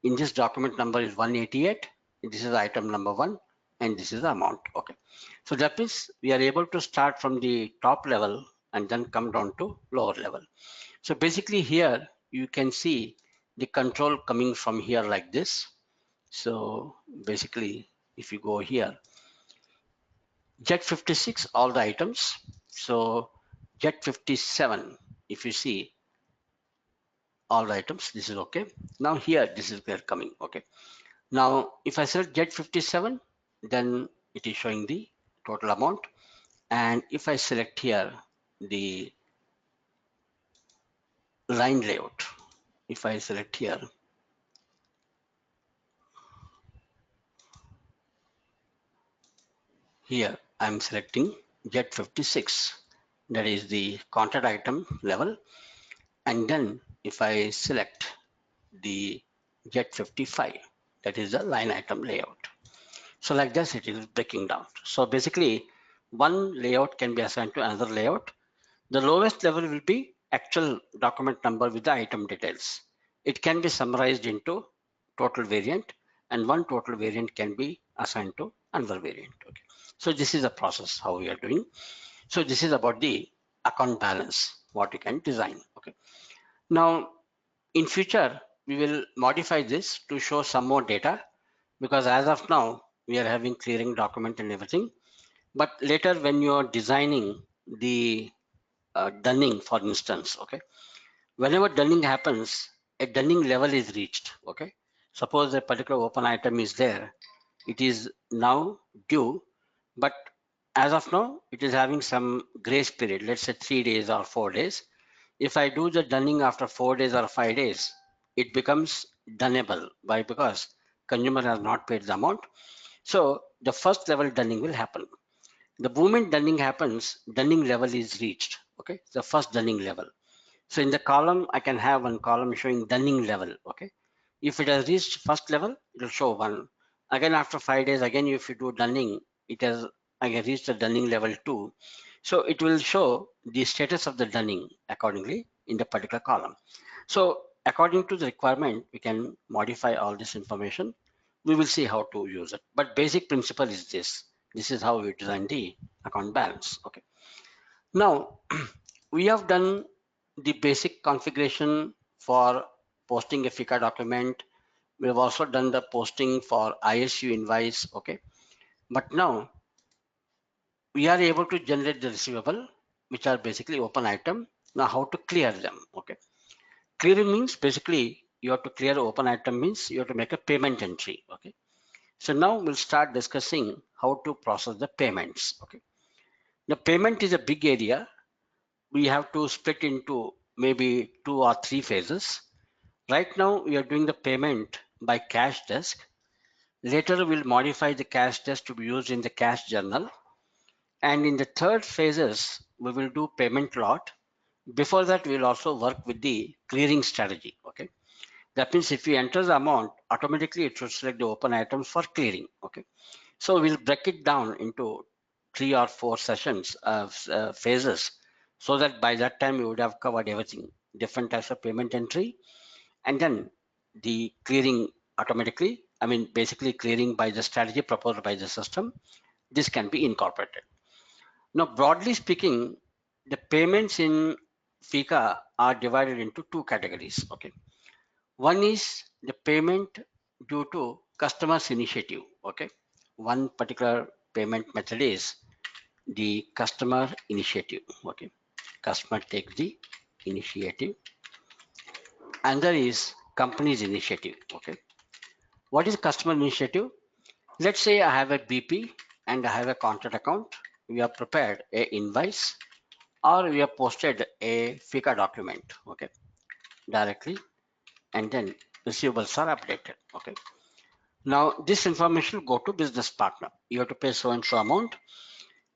In this document number is 188. This is item number 1, and this is the amount. Okay. So that means we are able to start from the top level and then come down to lower level. So basically here you can see the control coming from here like this. So basically, if you go here, Jet 56, all the items. So Jet 57, if you see all the items, this is okay. Now here, this is where coming, okay. Now, if I select Jet 57, then it is showing the total amount. And if I select here the line layout, if I select here, here I'm selecting Jet 56, that is the contract item level. And then if I select the Jet 55, that is the line item layout. So like this, it is breaking down. So basically, one layout can be assigned to another layout. The lowest level will be actual document number with the item details. It can be summarized into total variant, and one total variant can be assigned to another variant. Okay. So this is the process how we are doing. So this is about the account balance, what you can design. Okay. Now, in future, we will modify this to show some more data, because as of now, we are having clearing document and everything. But later when you are designing the dunning, for instance, okay, whenever dunning happens, a dunning level is reached, okay. Suppose a particular open item is there, it is now due, but as of now, it is having some grace period, let's say 3 days or 4 days. If I do the dunning after 4 days or 5 days, it becomes dunnable. Why? Because consumer has not paid the amount. So the first level dunning will happen. The moment dunning happens, dunning level is reached. Okay, the first dunning level. So in the column, I can have one column showing dunning level. Okay, if it has reached first level, it will show one. Again, after 5 days, again if you do dunning, it has again reached the dunning level 2. So it will show the status of the dunning accordingly in the particular column. So according to the requirement, we can modify all this information. We will see how to use it. But basic principle is this. This is how we design the account balance. Okay. Now, we have done the basic configuration for posting a FICA document. We have also done the posting for ISU invoice. Okay. But now we are able to generate the receivable, which are basically open item. Now, how to clear them? Okay. Clearing means basically you have to clear open item means you have to make a payment entry. Okay. So now we'll start discussing how to process the payments. Okay. The payment is a big area. We have to split into maybe 2 or 3 phases. Right now we are doing the payment by cash desk. Later we'll modify the cash desk to be used in the cash journal. And in the third phases, we will do payment lot. Before that, we'll also work with the clearing strategy. Okay. That means if you enter the amount, automatically it should select the open items for clearing. Okay. So we'll break it down into 3 or 4 sessions of phases, so that by that time we would have covered everything, different types of payment entry, and then the clearing automatically. I mean, basically clearing by the strategy proposed by the system. This can be incorporated. Now, broadly speaking, the payments in FICA are divided into 2 categories. Okay. One is the payment due to customer's initiative. Okay. One particular payment method is the customer initiative. Okay. Customer takes the initiative. Another is company's initiative. Okay. What is customer initiative? Let's say I have a BP and I have a contract account. We have prepared a invoice, or we have posted a FICA document. Okay. Directly, and then receivables are updated. Okay. Now, this information will go to business partner. You have to pay so and so amount.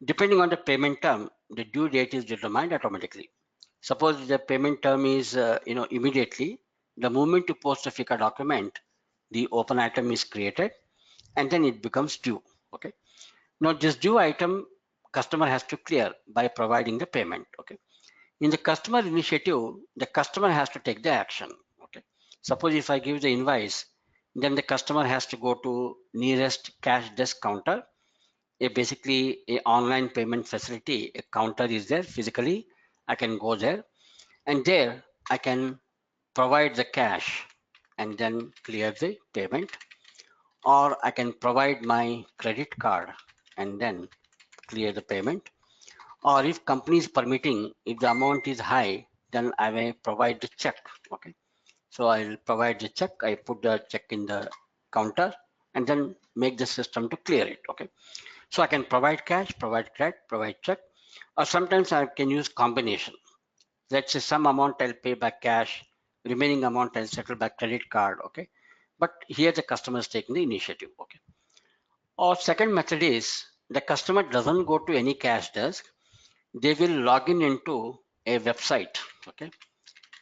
Depending on the payment term, the due date is determined automatically. Suppose the payment term is immediately. The moment you post a FICA document, the open item is created, and then it becomes due. Okay. Now, this due item customer has to clear by providing the payment. Okay. In the customer initiative, the customer has to take the action. Okay. Suppose if I give the invoice, then the customer has to go to nearest cash desk counter. Basically a online payment facility, a counter is there physically. I can go there, and there I can provide the cash and then clear the payment, or I can provide my credit card and then clear the payment, or if company is permitting, if the amount is high, then I may provide the check. Okay, so I'll provide the check, I put the check in the counter and then make the system to clear it. Okay, so I can provide cash, provide credit, provide check, or sometimes I can use combination. Let's say some amount I'll pay by cash, remaining amount I'll settle by credit card. Okay, but here the customer is taking the initiative. Okay, or second method is the customer doesn't go to any cash desk, they will log in into a website, okay,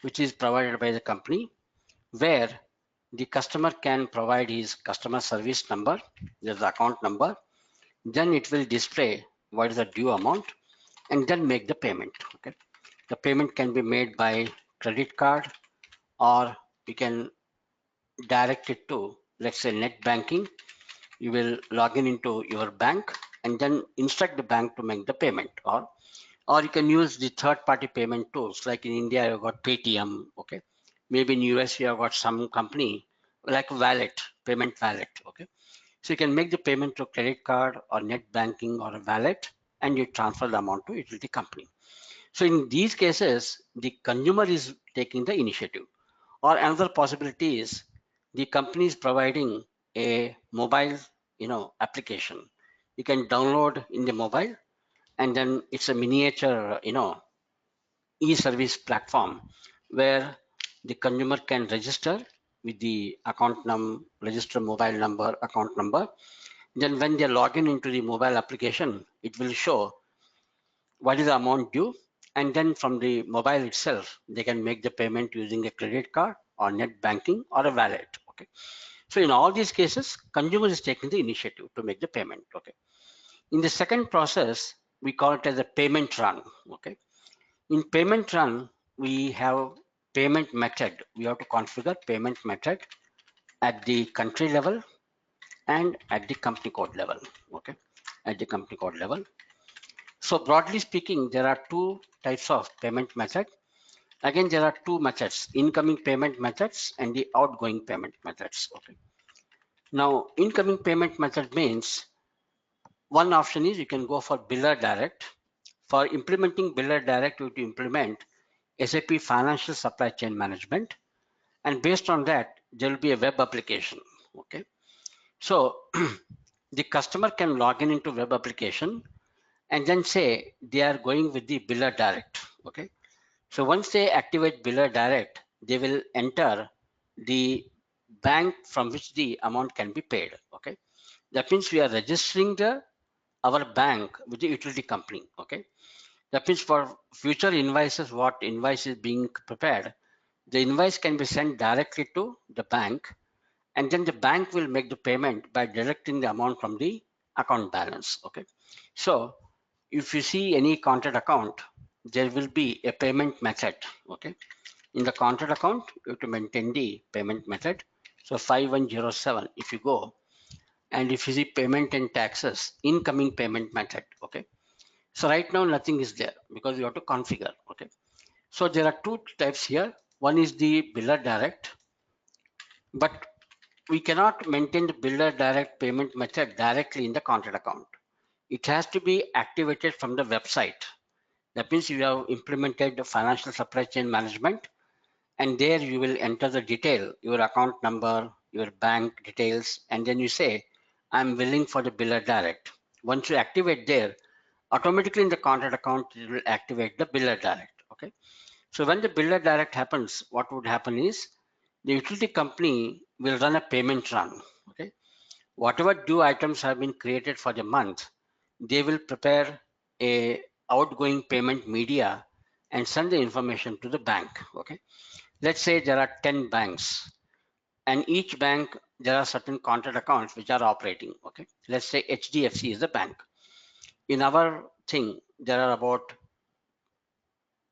which is provided by the company, where the customer can provide his customer service number, there's the account number, then it will display what is the due amount and then make the payment. Okay, the payment can be made by credit card, or you can direct it to, let's say, net banking. You will log in into your bank and then instruct the bank to make the payment, or you can use the third party payment tools. Like in India you've got Paytm. Okay, maybe in US you have got some company like wallet, payment wallet. Okay, so you can make the payment to credit card or net banking or a wallet, and you transfer the amount to utility company. So in these cases the consumer is taking the initiative. Or another possibility is the company is providing a mobile, application. You can download in the mobile, and then it's a miniature, e-service platform where the consumer can register with the account register mobile number, account number. Then when they log in into the mobile application, it will show what is the amount due, and then from the mobile itself they can make the payment using a credit card or net banking or a wallet. Okay, so in all these cases consumer is taking the initiative to make the payment. Okay, in the second process we call it as a payment run. Okay, in payment run we have payment method. We have to configure payment method at the country level and at the company code level. Okay, at the company code level. So broadly speaking, there are two types of payment method. Again, there are two methods, incoming payment methods and the outgoing payment methods. Okay. Now, incoming payment method means one option is you can go for biller direct. For implementing biller direct, you have to implement SAP Financial Supply Chain Management. And based on that, there will be a web application. Okay. So the customer can log in into web application and then say they are going with the biller direct. Okay. So once they activate biller direct, they will enter the bank from which the amount can be paid. Okay, that means we are registering our bank with the utility company. Okay, that means for future invoices, what invoice is being prepared, the invoice can be sent directly to the bank, and then the bank will make the payment by deducting the amount from the account balance. Okay, so if you see any contract account, there will be a payment method. Okay, in the contract account you have to maintain the payment method. So 5107, if you go and if you see payment and taxes, incoming payment method. Okay, so right now nothing is there because you have to configure. Okay, so there are two types here. One is the biller direct, but we cannot maintain the biller direct payment method directly in the contract account. It has to be activated from the website. That means you have implemented the financial supply chain management, and there you will enter the detail, your account number, your bank details, and then you say, I'm willing for the biller direct. Once you activate there, automatically in the contract account, it will activate the biller direct. Okay. So when the biller direct happens, what would happen is the utility company will run a payment run. Okay. Whatever due items have been created for the month, they will prepare a outgoing payment media and send the information to the bank. Okay. Let's say there are 10 banks, and each bank there are certain contract accounts which are operating. Okay, let's say HDFC is the bank. In our thing there are about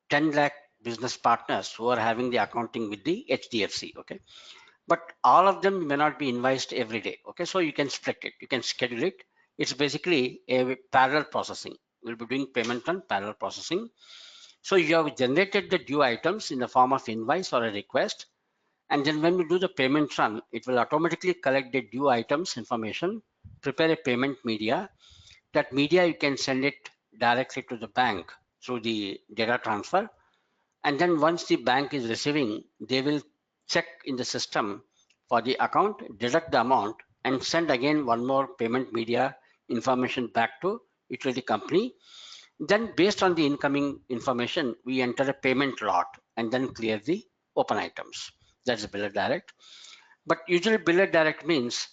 10 lakh business partners who are having the accounting with the HDFC. Okay, but all of them may not be invoiced every day. Okay, so you can split it, you can schedule it. It's basically a parallel processing. We'll be doing payment on parallel processing. So you have generated the due items in the form of invoice or a request, And then when we do the payment run, it will automatically collect the due items information, prepare a payment media. That media you can send it directly to the bank through the data transfer. And then once the bank is receiving, they will check in the system for the account, deduct the amount, and send again one more payment media information back to utility company. Then based on the incoming information, we enter a payment lot and then clear the open items. That's biller direct. But usually biller direct means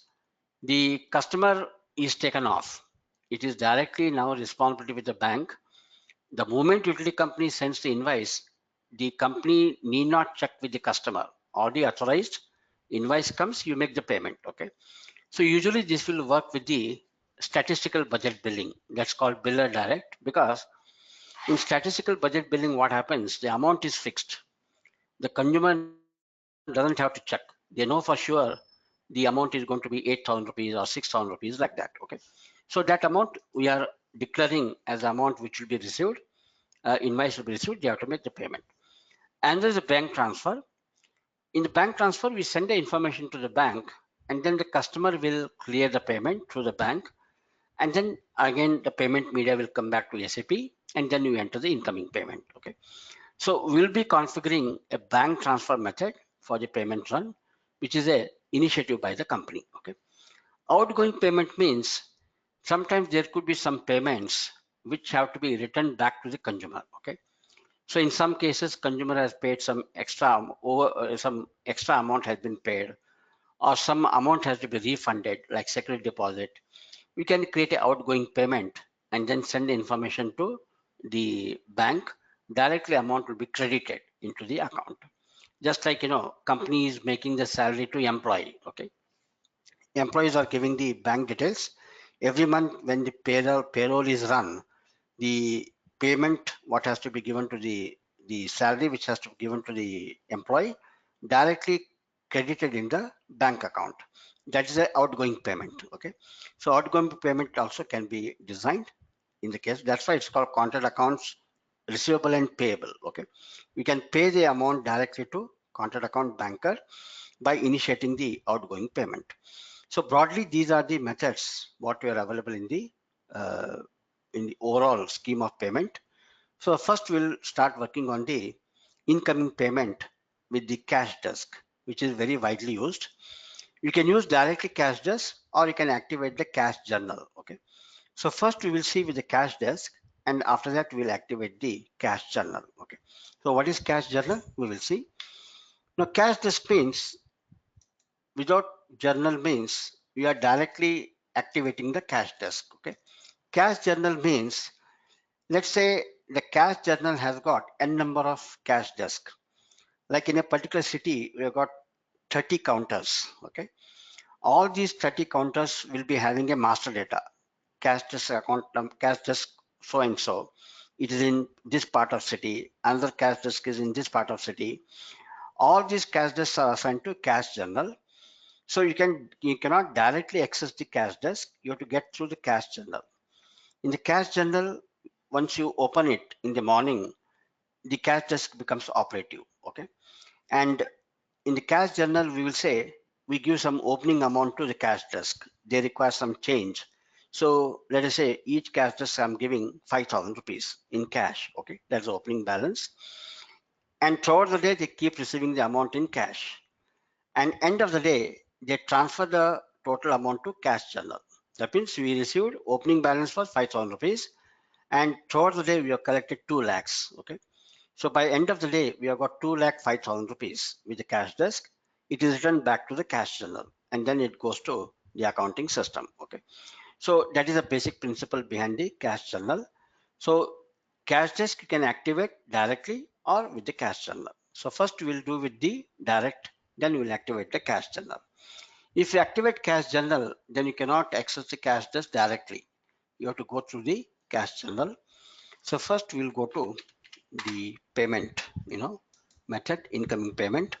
the customer is taken off. It is directly now responsibility with the bank. The moment utility company sends the invoice, the company need not check with the customer. Already authorized, invoice comes, you make the payment. Okay. So usually this will work with the statistical budget billing. That's called biller direct, because in statistical budget billing, what happens? The amount is fixed. The consumer doesn't have to check. They know for sure the amount is going to be 8,000 rupees or 6,000 rupees, like that. Okay. So that amount we are declaring as the amount which will be received, invoice will be received, they have to make the payment. And there's a bank transfer. In the bank transfer, we send the information to the bank, and then the customer will clear the payment through the bank. And then again, the payment media will come back to SAP, and then you enter the incoming payment. Okay. So we'll be configuring a bank transfer method for the payment run, which is a initiative by the company. Okay. Outgoing payment means sometimes there could be some payments which have to be returned back to the consumer. Okay. So in some cases, consumer has paid some some extra amount has been paid, or some amount has to be refunded, like security deposit. We can create an outgoing payment and then send the information to the bank. Directly, amount will be credited into the account. Just like company is making the salary to employee. Okay, employees are giving the bank details every month when the payroll is run. The payment what has to be given to the salary which has to be given to the employee directly credited in the bank account. That is an outgoing payment. Okay, so outgoing payment also can be designed in the case. That's why it's called contract accounts receivable and payable. Okay, we can pay the amount directly to contract account banker by initiating the outgoing payment. So broadly, these are the methods what were available uh, in the overall scheme of payment. So first we'll start working on the incoming payment with the cash desk, which is very widely used. You can use directly cash desk, or you can activate the cash journal. Okay. So first we will see with the cash desk, and after that we'll activate the cash journal. Okay. So what is cash journal? We will see. Now cash desk means, without journal means we are directly activating the cash desk. Okay. Cash journal means, let's say the cash journal has got n number of cash desk. Like in a particular city, we have got 30 counters. Okay. All these 30 counters will be having a master data. Cash desk account, cash desk so and so. It is in this part of city. Another cash desk is in this part of city. All these cash desks are assigned to cash journal. So you cannot directly access the cash desk. You have to get through the cash journal. In the cash journal, once you open it in the morning, the cash desk becomes operative. Okay. And in the cash journal, we will say we give some opening amount to the cash desk. They require some change. So let us say each cash desk I'm giving 5,000 rupees in cash. Okay. That's the opening balance. And throughout the day, they keep receiving the amount in cash. And end of the day, they transfer the total amount to cash journal. That means we received opening balance for 5,000 rupees, and throughout the day we have collected 2 lakhs. Okay. So by end of the day, we have got 2 lakh 5,000 rupees with the cash desk. It is returned back to the cash journal, and then it goes to the accounting system. Okay. So that is a basic principle behind the cash journal. So cash desk you can activate directly or with the cash journal. So first we'll do with the direct, then we'll activate the cash journal. If you activate cash journal, then you cannot access the cash desk directly. You have to go through the cash journal. So first we'll go to the payment, method, incoming payment.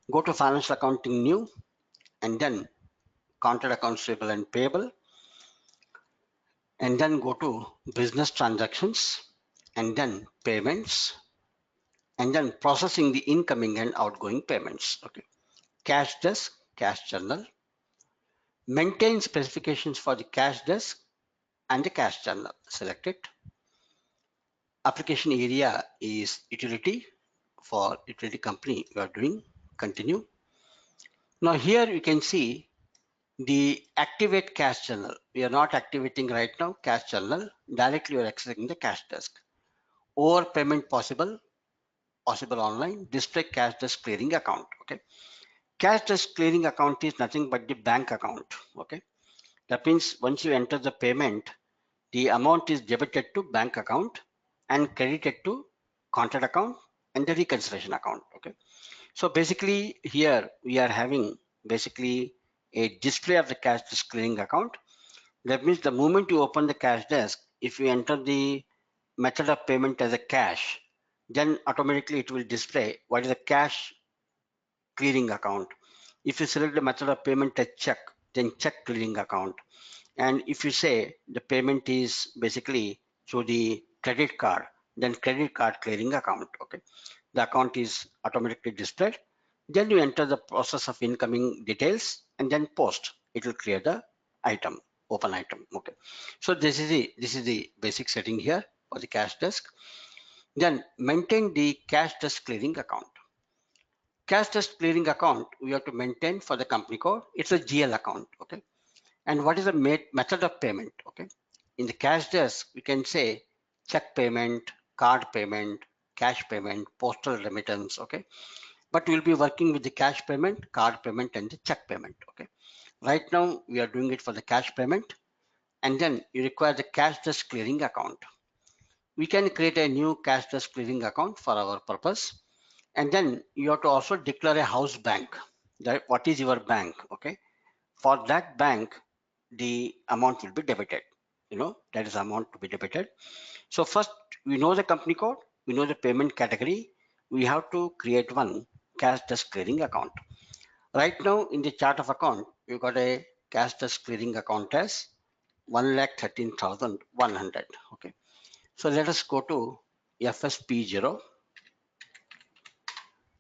Go to financial accounting new, and then contract accounts payable and payable, and then go to business transactions, and then payments, and then processing the incoming and outgoing payments. Okay. cash desk, cash journal, maintain specifications for the cash desk and the cash journal. Select it. Application area is utility. For utility company we are doing. Continue. Now here you can see the activate cash journal. We are not activating right now cash journal. Directly we are accessing the cash desk. Overpayment possible, possible online. Display cash desk clearing account. Okay. Cash desk clearing account is nothing but the bank account. Okay. That means once you enter the payment, the amount is debited to bank account and credited to contract account and the reconciliation account. Okay. So basically here we are having basically a display of the cash desk clearing account. That means the moment you open the cash desk, if you enter the method of payment as a cash, then automatically it will display what is the cash clearing account. If you select the method of payment as check, then check clearing account. And if you say the payment is basically through the credit card, then credit card clearing account. Okay, the account is automatically displayed. Then you enter the process of incoming details and then post. It will clear the item, open item. Okay, so this is the basic setting here for the cash desk. Then maintain the cash desk clearing account. Cash desk clearing account we have to maintain for the company code. It's a GL account. Okay, and what is the method of payment? Okay, in the cash desk we can say check payment, card payment, cash payment, postal remittance. Okay, but we'll be working with the cash payment, card payment, and the check payment. Okay, right now we are doing it for the cash payment, and then you require the cash desk clearing account. We can create a new cash desk clearing account for our purpose, and then you have to also declare a house bank. That what is your bank? Okay, for that bank the amount will be debited. That is amount to be debited. So first we know the company code, we know the payment category. We have to create one cash desk clearing account. Right now in the chart of account you got a cash desk clearing account as 1,13,100. Okay, so let us go to FSP0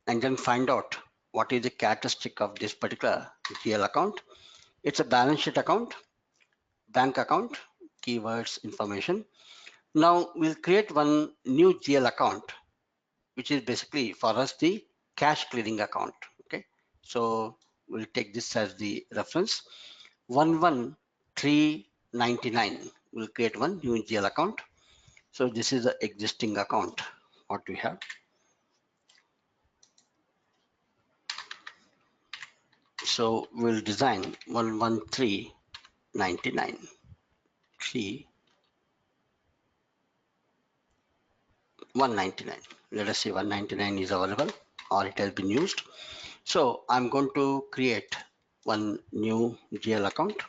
and then find out what is the characteristic of this particular GL account. It's a balance sheet account, bank account, keywords, information. Now we'll create one new GL account, which is basically for us the cash clearing account. Okay, so we'll take this as the reference. 11399. We'll create one new GL account. So this is the existing account what we have. So we'll design 11399. 199. Let us see 199 is available or it has been used. So I'm going to create one new GL account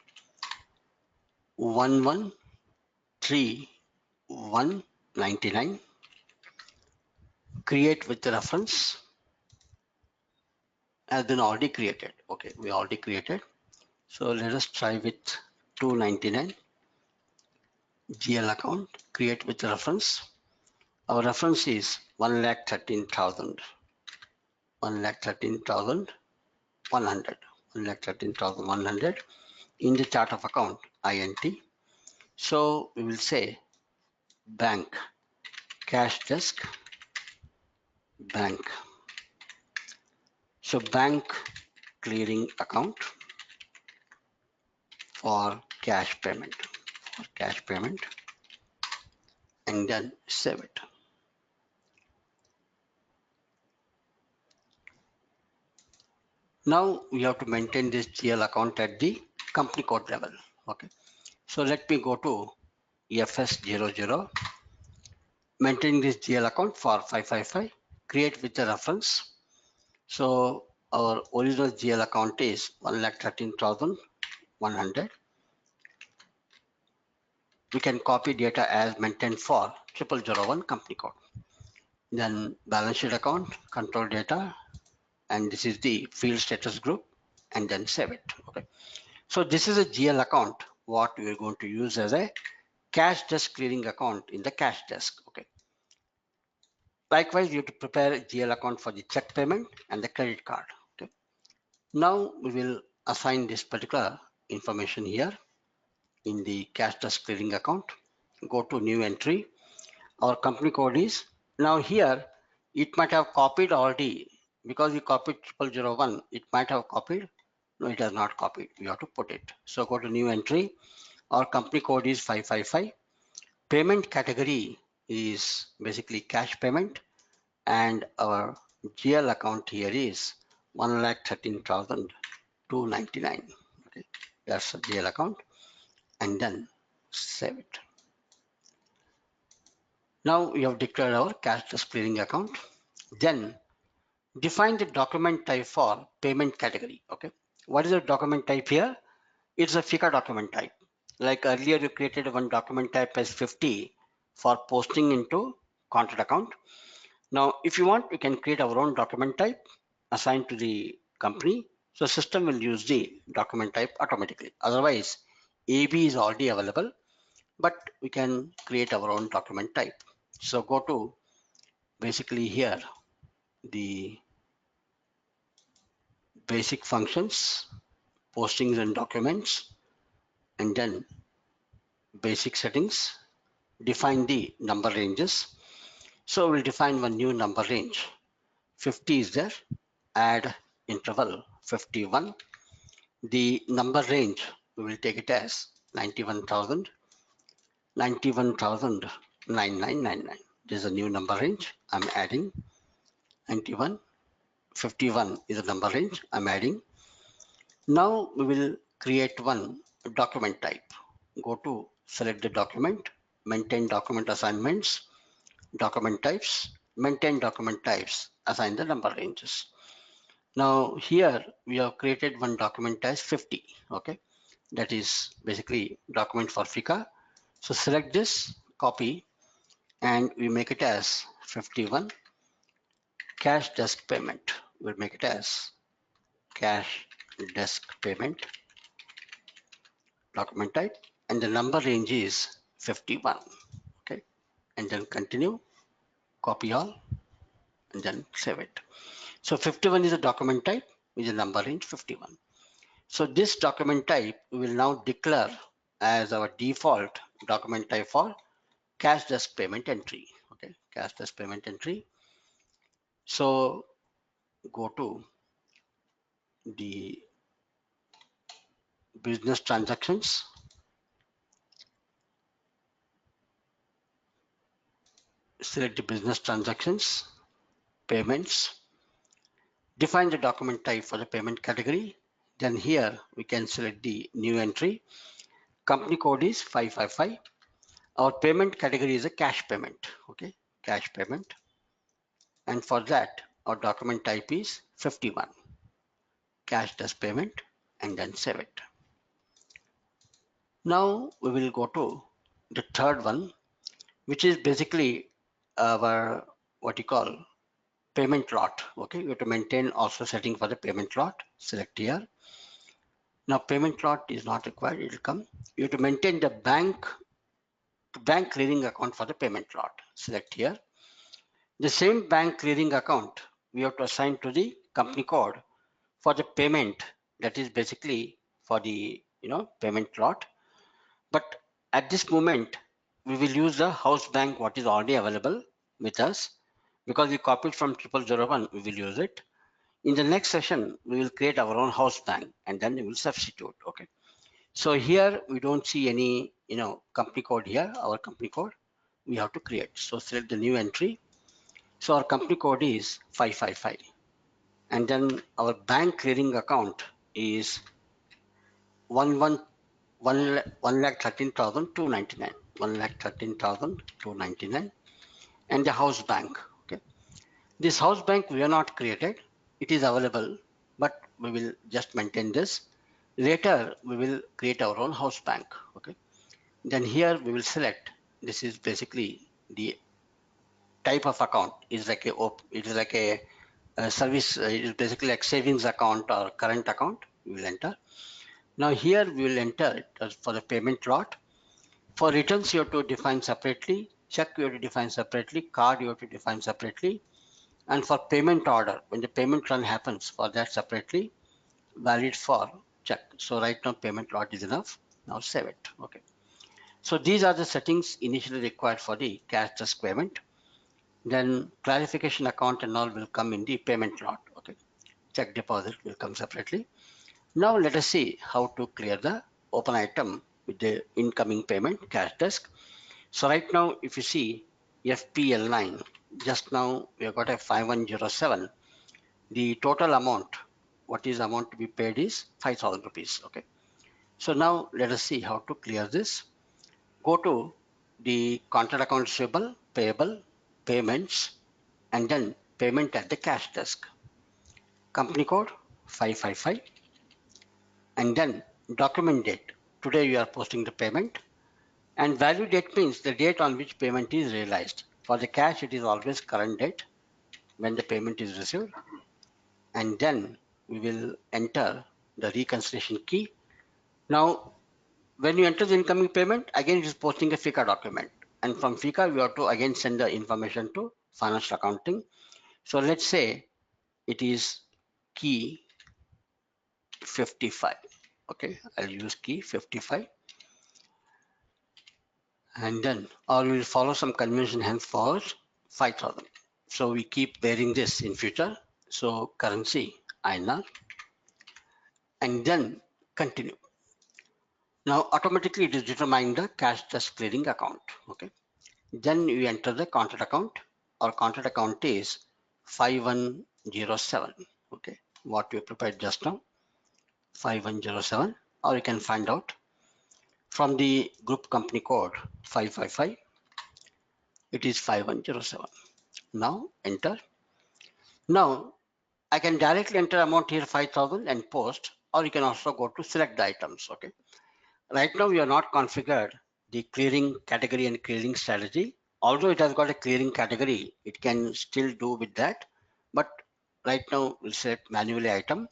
113,199. Create with the reference has been already created. Okay, we already created. So let us try with 299 GL account. Create with the reference. Our reference is 1,13,000. 1,13,100. 1,13,100 in the chart of account INT. So we will say bank cash desk bank. So bank clearing account for cash payment, and then save it. Now we have to maintain this GL account at the company code level. Okay, so let me go to FS00, maintain this GL account for 555, create with the reference. So our original GL account is 1,13,100. We can copy data as maintained for 0001 company code. Then balance sheet account, control data, and this is the field status group, and then save it. Okay, so this is a GL account what we are going to use as a cash desk clearing account in the cash desk. Okay, likewise you have to prepare a GL account for the check payment and the credit card. Okay, Now we will assign this particular information here in the cash desk clearing account. Go to new entry. Our company code is, now here it might have copied already because we copied 0001. It might have copied. No, it has not copied. We have to put it. So go to new entry. Our company code is 555. Payment category is basically cash payment, and our GL account here is 1,13,299. Okay, that's a GL account, and then save it. Now we have declared our cash desk clearing account. Then define the document type for payment category. Okay, what is the document type here? It's a FICA document type. Like earlier, you created one document type as 50 for posting into contract account. Now, if you want, we can create our own document type assigned to the company. So system will use the document type automatically. Otherwise, AB is already available, but we can create our own document type. So go to basically here, the basic functions, postings and documents, and then basic settings, define the number ranges. So we'll define one new number range. 50 is there, add interval 51. The number range, we will take it as 91,000, 91,9999. This is a new number range. I'm adding 91. 51 is a number range. I'm adding. Now we will create one document type. Go to select the document, maintain document assignments, document types, maintain document types, assign the number ranges. Now here we have created one document as 50. Okay, that is basically document for FICA. So select this, copy, and we make it as 51 cash desk payment. We'll make it as cash desk payment document type, and the number range is 51. Okay, and then continue, copy all, and then save it. So 51 is a document type with a number range 51. So this document type we will now declare as our default document type for cash desk payment entry. Okay, cash desk payment entry. So go to the business transactions, select the business transactions, payments, define the document type for the payment category. Then here we can select the new entry. Company code is 555. Our payment category is a cash payment. Okay, cash payment. And for that, our document type is 51, cash desk payment, and then save it. Now we will go to the third one, which is basically our what you call payment lot. Okay, you have to maintain also setting for the payment lot. Select here. Now payment lot is not required, it will come. You have to maintain the bank clearing account for the payment lot. Select here. The same bank clearing account we have to assign to the company code for the payment, that is basically for the payment lot. But at this moment we will use the house bank what is already available with us, because we copied from 0001. We will use it. In the next session we will create our own house bank, and then we will substitute. Okay, so here we don't see any company code here. Our company code we have to create. So select the new entry. So our company code is 555, and then our bank clearing account is 1,13,299, 1,13,299, and the house bank. Okay, this house bank we are not created. It is available, but we will just maintain this. Later we will create our own house bank. Okay, then here we will select. This is basically the type of account. Is like it is like a service. It is basically like savings account or current account. We will enter. Now here we will enter it as for the payment lot. For returns you have to define separately. Check you have to define separately. Card you have to define separately. And for payment order, when the payment run happens, for that separately. valid for check. So right now payment lot is enough. Now save it. Okay. So these are the settings initially required for the cash desk payment. Then clarification account and all will come in the payment lot. Okay. Check deposit will come separately. Now let us see how to clear the open item with the incoming payment cash desk. So right now, if you see FPL9, just now we have got a 5107. The total amount, what is amount to be paid is 5,000 rupees. Okay. So now let us see how to clear this. Go to the contract account receivable, payable, payments, and then payment at the cash desk. Company code 555, and then document date. Today you are posting the payment, and value date means the date on which payment is realized. For the cash, it is always current date when the payment is received, and then we will enter the reconciliation key. Now, when you enter the incoming payment, again it is posting a FICA document, and from FICA we have to again send the information to financial accounting. So let's say it is key 55. Okay, I'll use key 55, and then or we will follow some convention henceforth 5,000. So we keep bearing this in future. So currency INR, and then continue. Now automatically it is determining the cash desk clearing account. Okay. Then you enter the contract account. Our contract account is 5107. Okay. What we prepared just now, 5107, or you can find out from the group company code 555. It is 5107. Now enter. Now I can directly enter amount here 5,000 and post, or you can also go to select the items. Okay. Right now we are not configured the clearing category and clearing strategy. Although it has got a clearing category, it can still do with that. But right now we'll select manually item.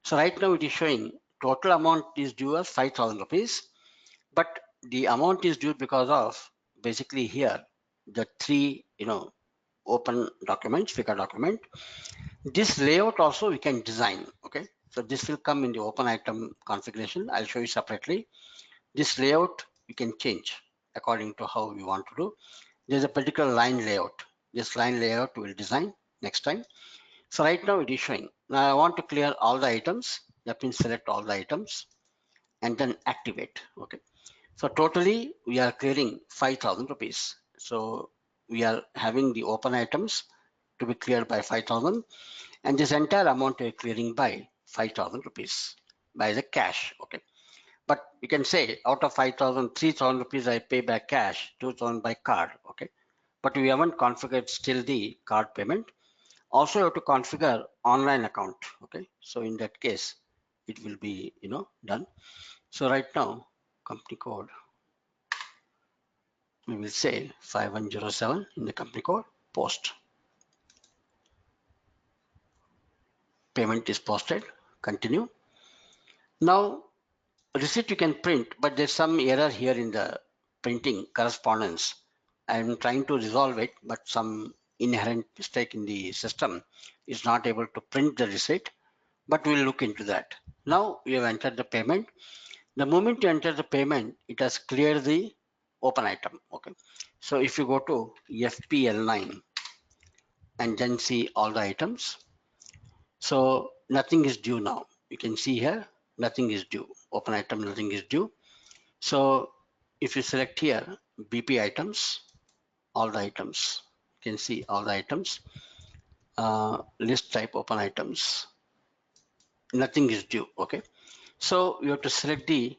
So right now it is showing total amount is due as 5,000 rupees, but the amount is due because of basically here the three open documents, FICA document. This layout also we can design. Okay, so this will come in the open item configuration. I'll show you separately. This layout you can change according to how you want to do. There's a particular line layout. This line layout we will design next time. So right now it is showing. Now I want to clear all the items. That means select all the items and then activate. Okay. So totally we are clearing 5,000 rupees. So we are having the open items to be cleared by 5,000, and this entire amount we are clearing by 5,000 rupees by the cash. Okay. But you can say out of 5,000, 3,000 rupees I pay by cash, 2,000 by card. Okay. But we haven't configured still the card payment. Also you have to configure online account. Okay. So in that case, it will be, done. So right now, company code, we will say 5107 in the company code, post. Payment is posted, continue. Now receipt you can print, but there's some error here in the printing correspondence. I'm trying to resolve it, but some inherent mistake in the system is not able to print the receipt, but we'll look into that. Now we have entered the payment. The moment you enter the payment, it has cleared the open item. Okay. So if you go to FPL9 and then see all the items, so nothing is due now. You can see here, nothing is due. Open item, nothing is due. So if you select here BP items, all the items, you can see all the items, list type open items, nothing is due. Okay. So you have to select the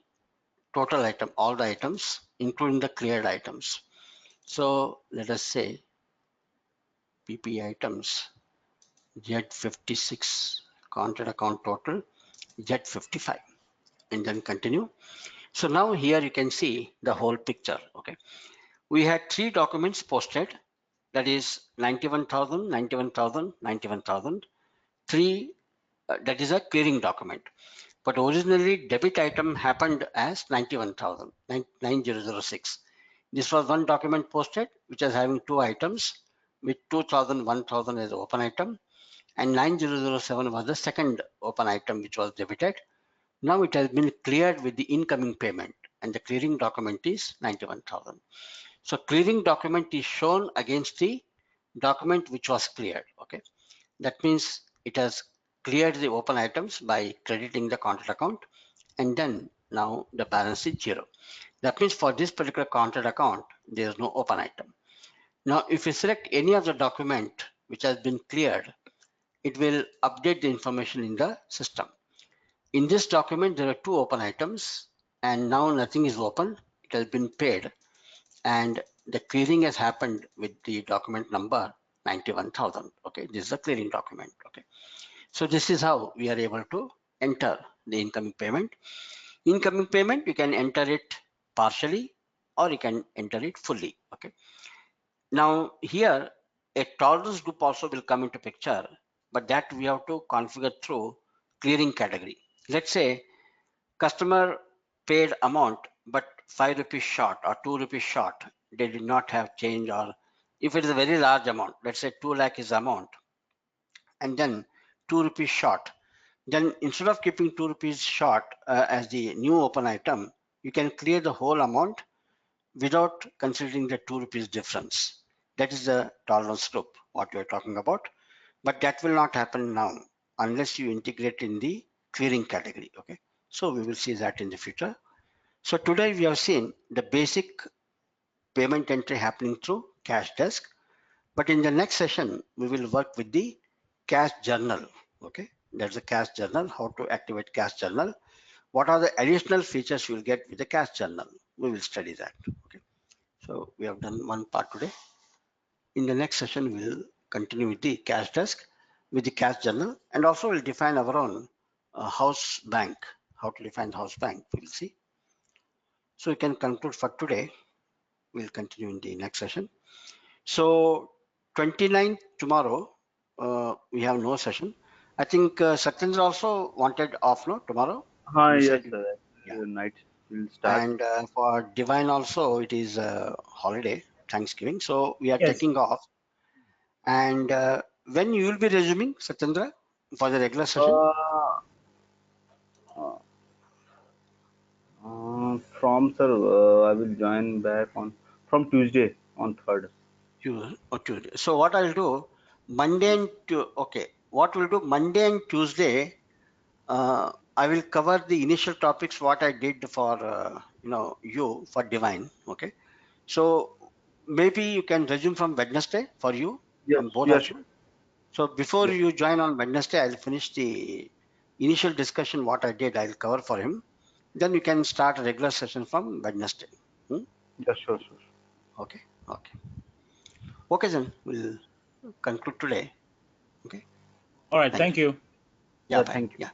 total item, all the items, including the cleared items. So let us say BP items, Z56, contract account total, Z55, and then continue. So now here you can see the whole picture. Okay. We had three documents posted, that is 91,000, 91,000, 91,000. Three, that is a clearing document. But originally debit item happened as 91,000, 9006. This was one document posted which is having two items with 2,000, 1,000 as open item, and 9007 was the second open item which was debited. Now it has been cleared with the incoming payment, and the clearing document is 91,000. So clearing document is shown against the document which was cleared. Okay, that means it has cleared the open items by crediting the contract account, and then now the balance is zero. That means for this particular contract account, there is no open item. Now, if you select any of the document which has been cleared, it will update the information in the system. In this document, there are two open items, and now nothing is open. It has been paid, and the clearing has happened with the document number 91,000. Okay, this is a clearing document. Okay, so this is how we are able to enter the incoming payment. Incoming payment, you can enter it partially or you can enter it fully. Okay, now here a tolerance group also will come into picture, but that we have to configure through clearing category. Let's say customer paid amount but 5 rupees short or 2 rupees short, they did not have change, or if it is a very large amount, let's say 2 lakh is the amount and then 2 rupees short, then instead of keeping 2 rupees short as the new open item, you can clear the whole amount without considering the 2 rupees difference. That is the tolerance group what we are talking about, but that will not happen now unless you integrate in the clearing category. Okay, so we will see that in the future. So today we have seen the basic payment entry happening through cash desk, but in the next session we will work with the cash journal. Okay, that's the cash journal, how to activate cash journal, what are the additional features you will get with the cash journal. We will study that. Okay, so we have done one part today. In the next session we'll continue with the cash desk, with the cash journal, and also we'll define our own house bank, how to define the house bank, we'll see. So we can conclude for today. We'll continue in the next session. So 29th tomorrow, we have no session. I think Satyendra also wanted off, no, tomorrow? Hi, You yes, said, sir. yeah. Night will start. And for Divine also, it is holiday, Thanksgiving. So we are Yes. taking off. And when you will be resuming, Satyendra, for the regular session? Uh, uh, from sir, I will join back on from Tuesday on 3rd. Tuesday. So what I'll do, Monday and okay, what we'll do Monday and Tuesday, I will cover the initial topics what I did for you for Divine. Okay, so maybe you can resume from Wednesday for you, Yes, from both yes, of sure. you. So before Yes, you join on Wednesday, I'll finish the initial discussion what I did. I'll cover for him. Then you can start a regular session from Wednesday. Hmm? yes, sure, sure. Okay, okay, okay. Then we'll conclude today. Okay, All right. thank Thank you. you. Yeah, Yeah, bye. thank you. Yeah.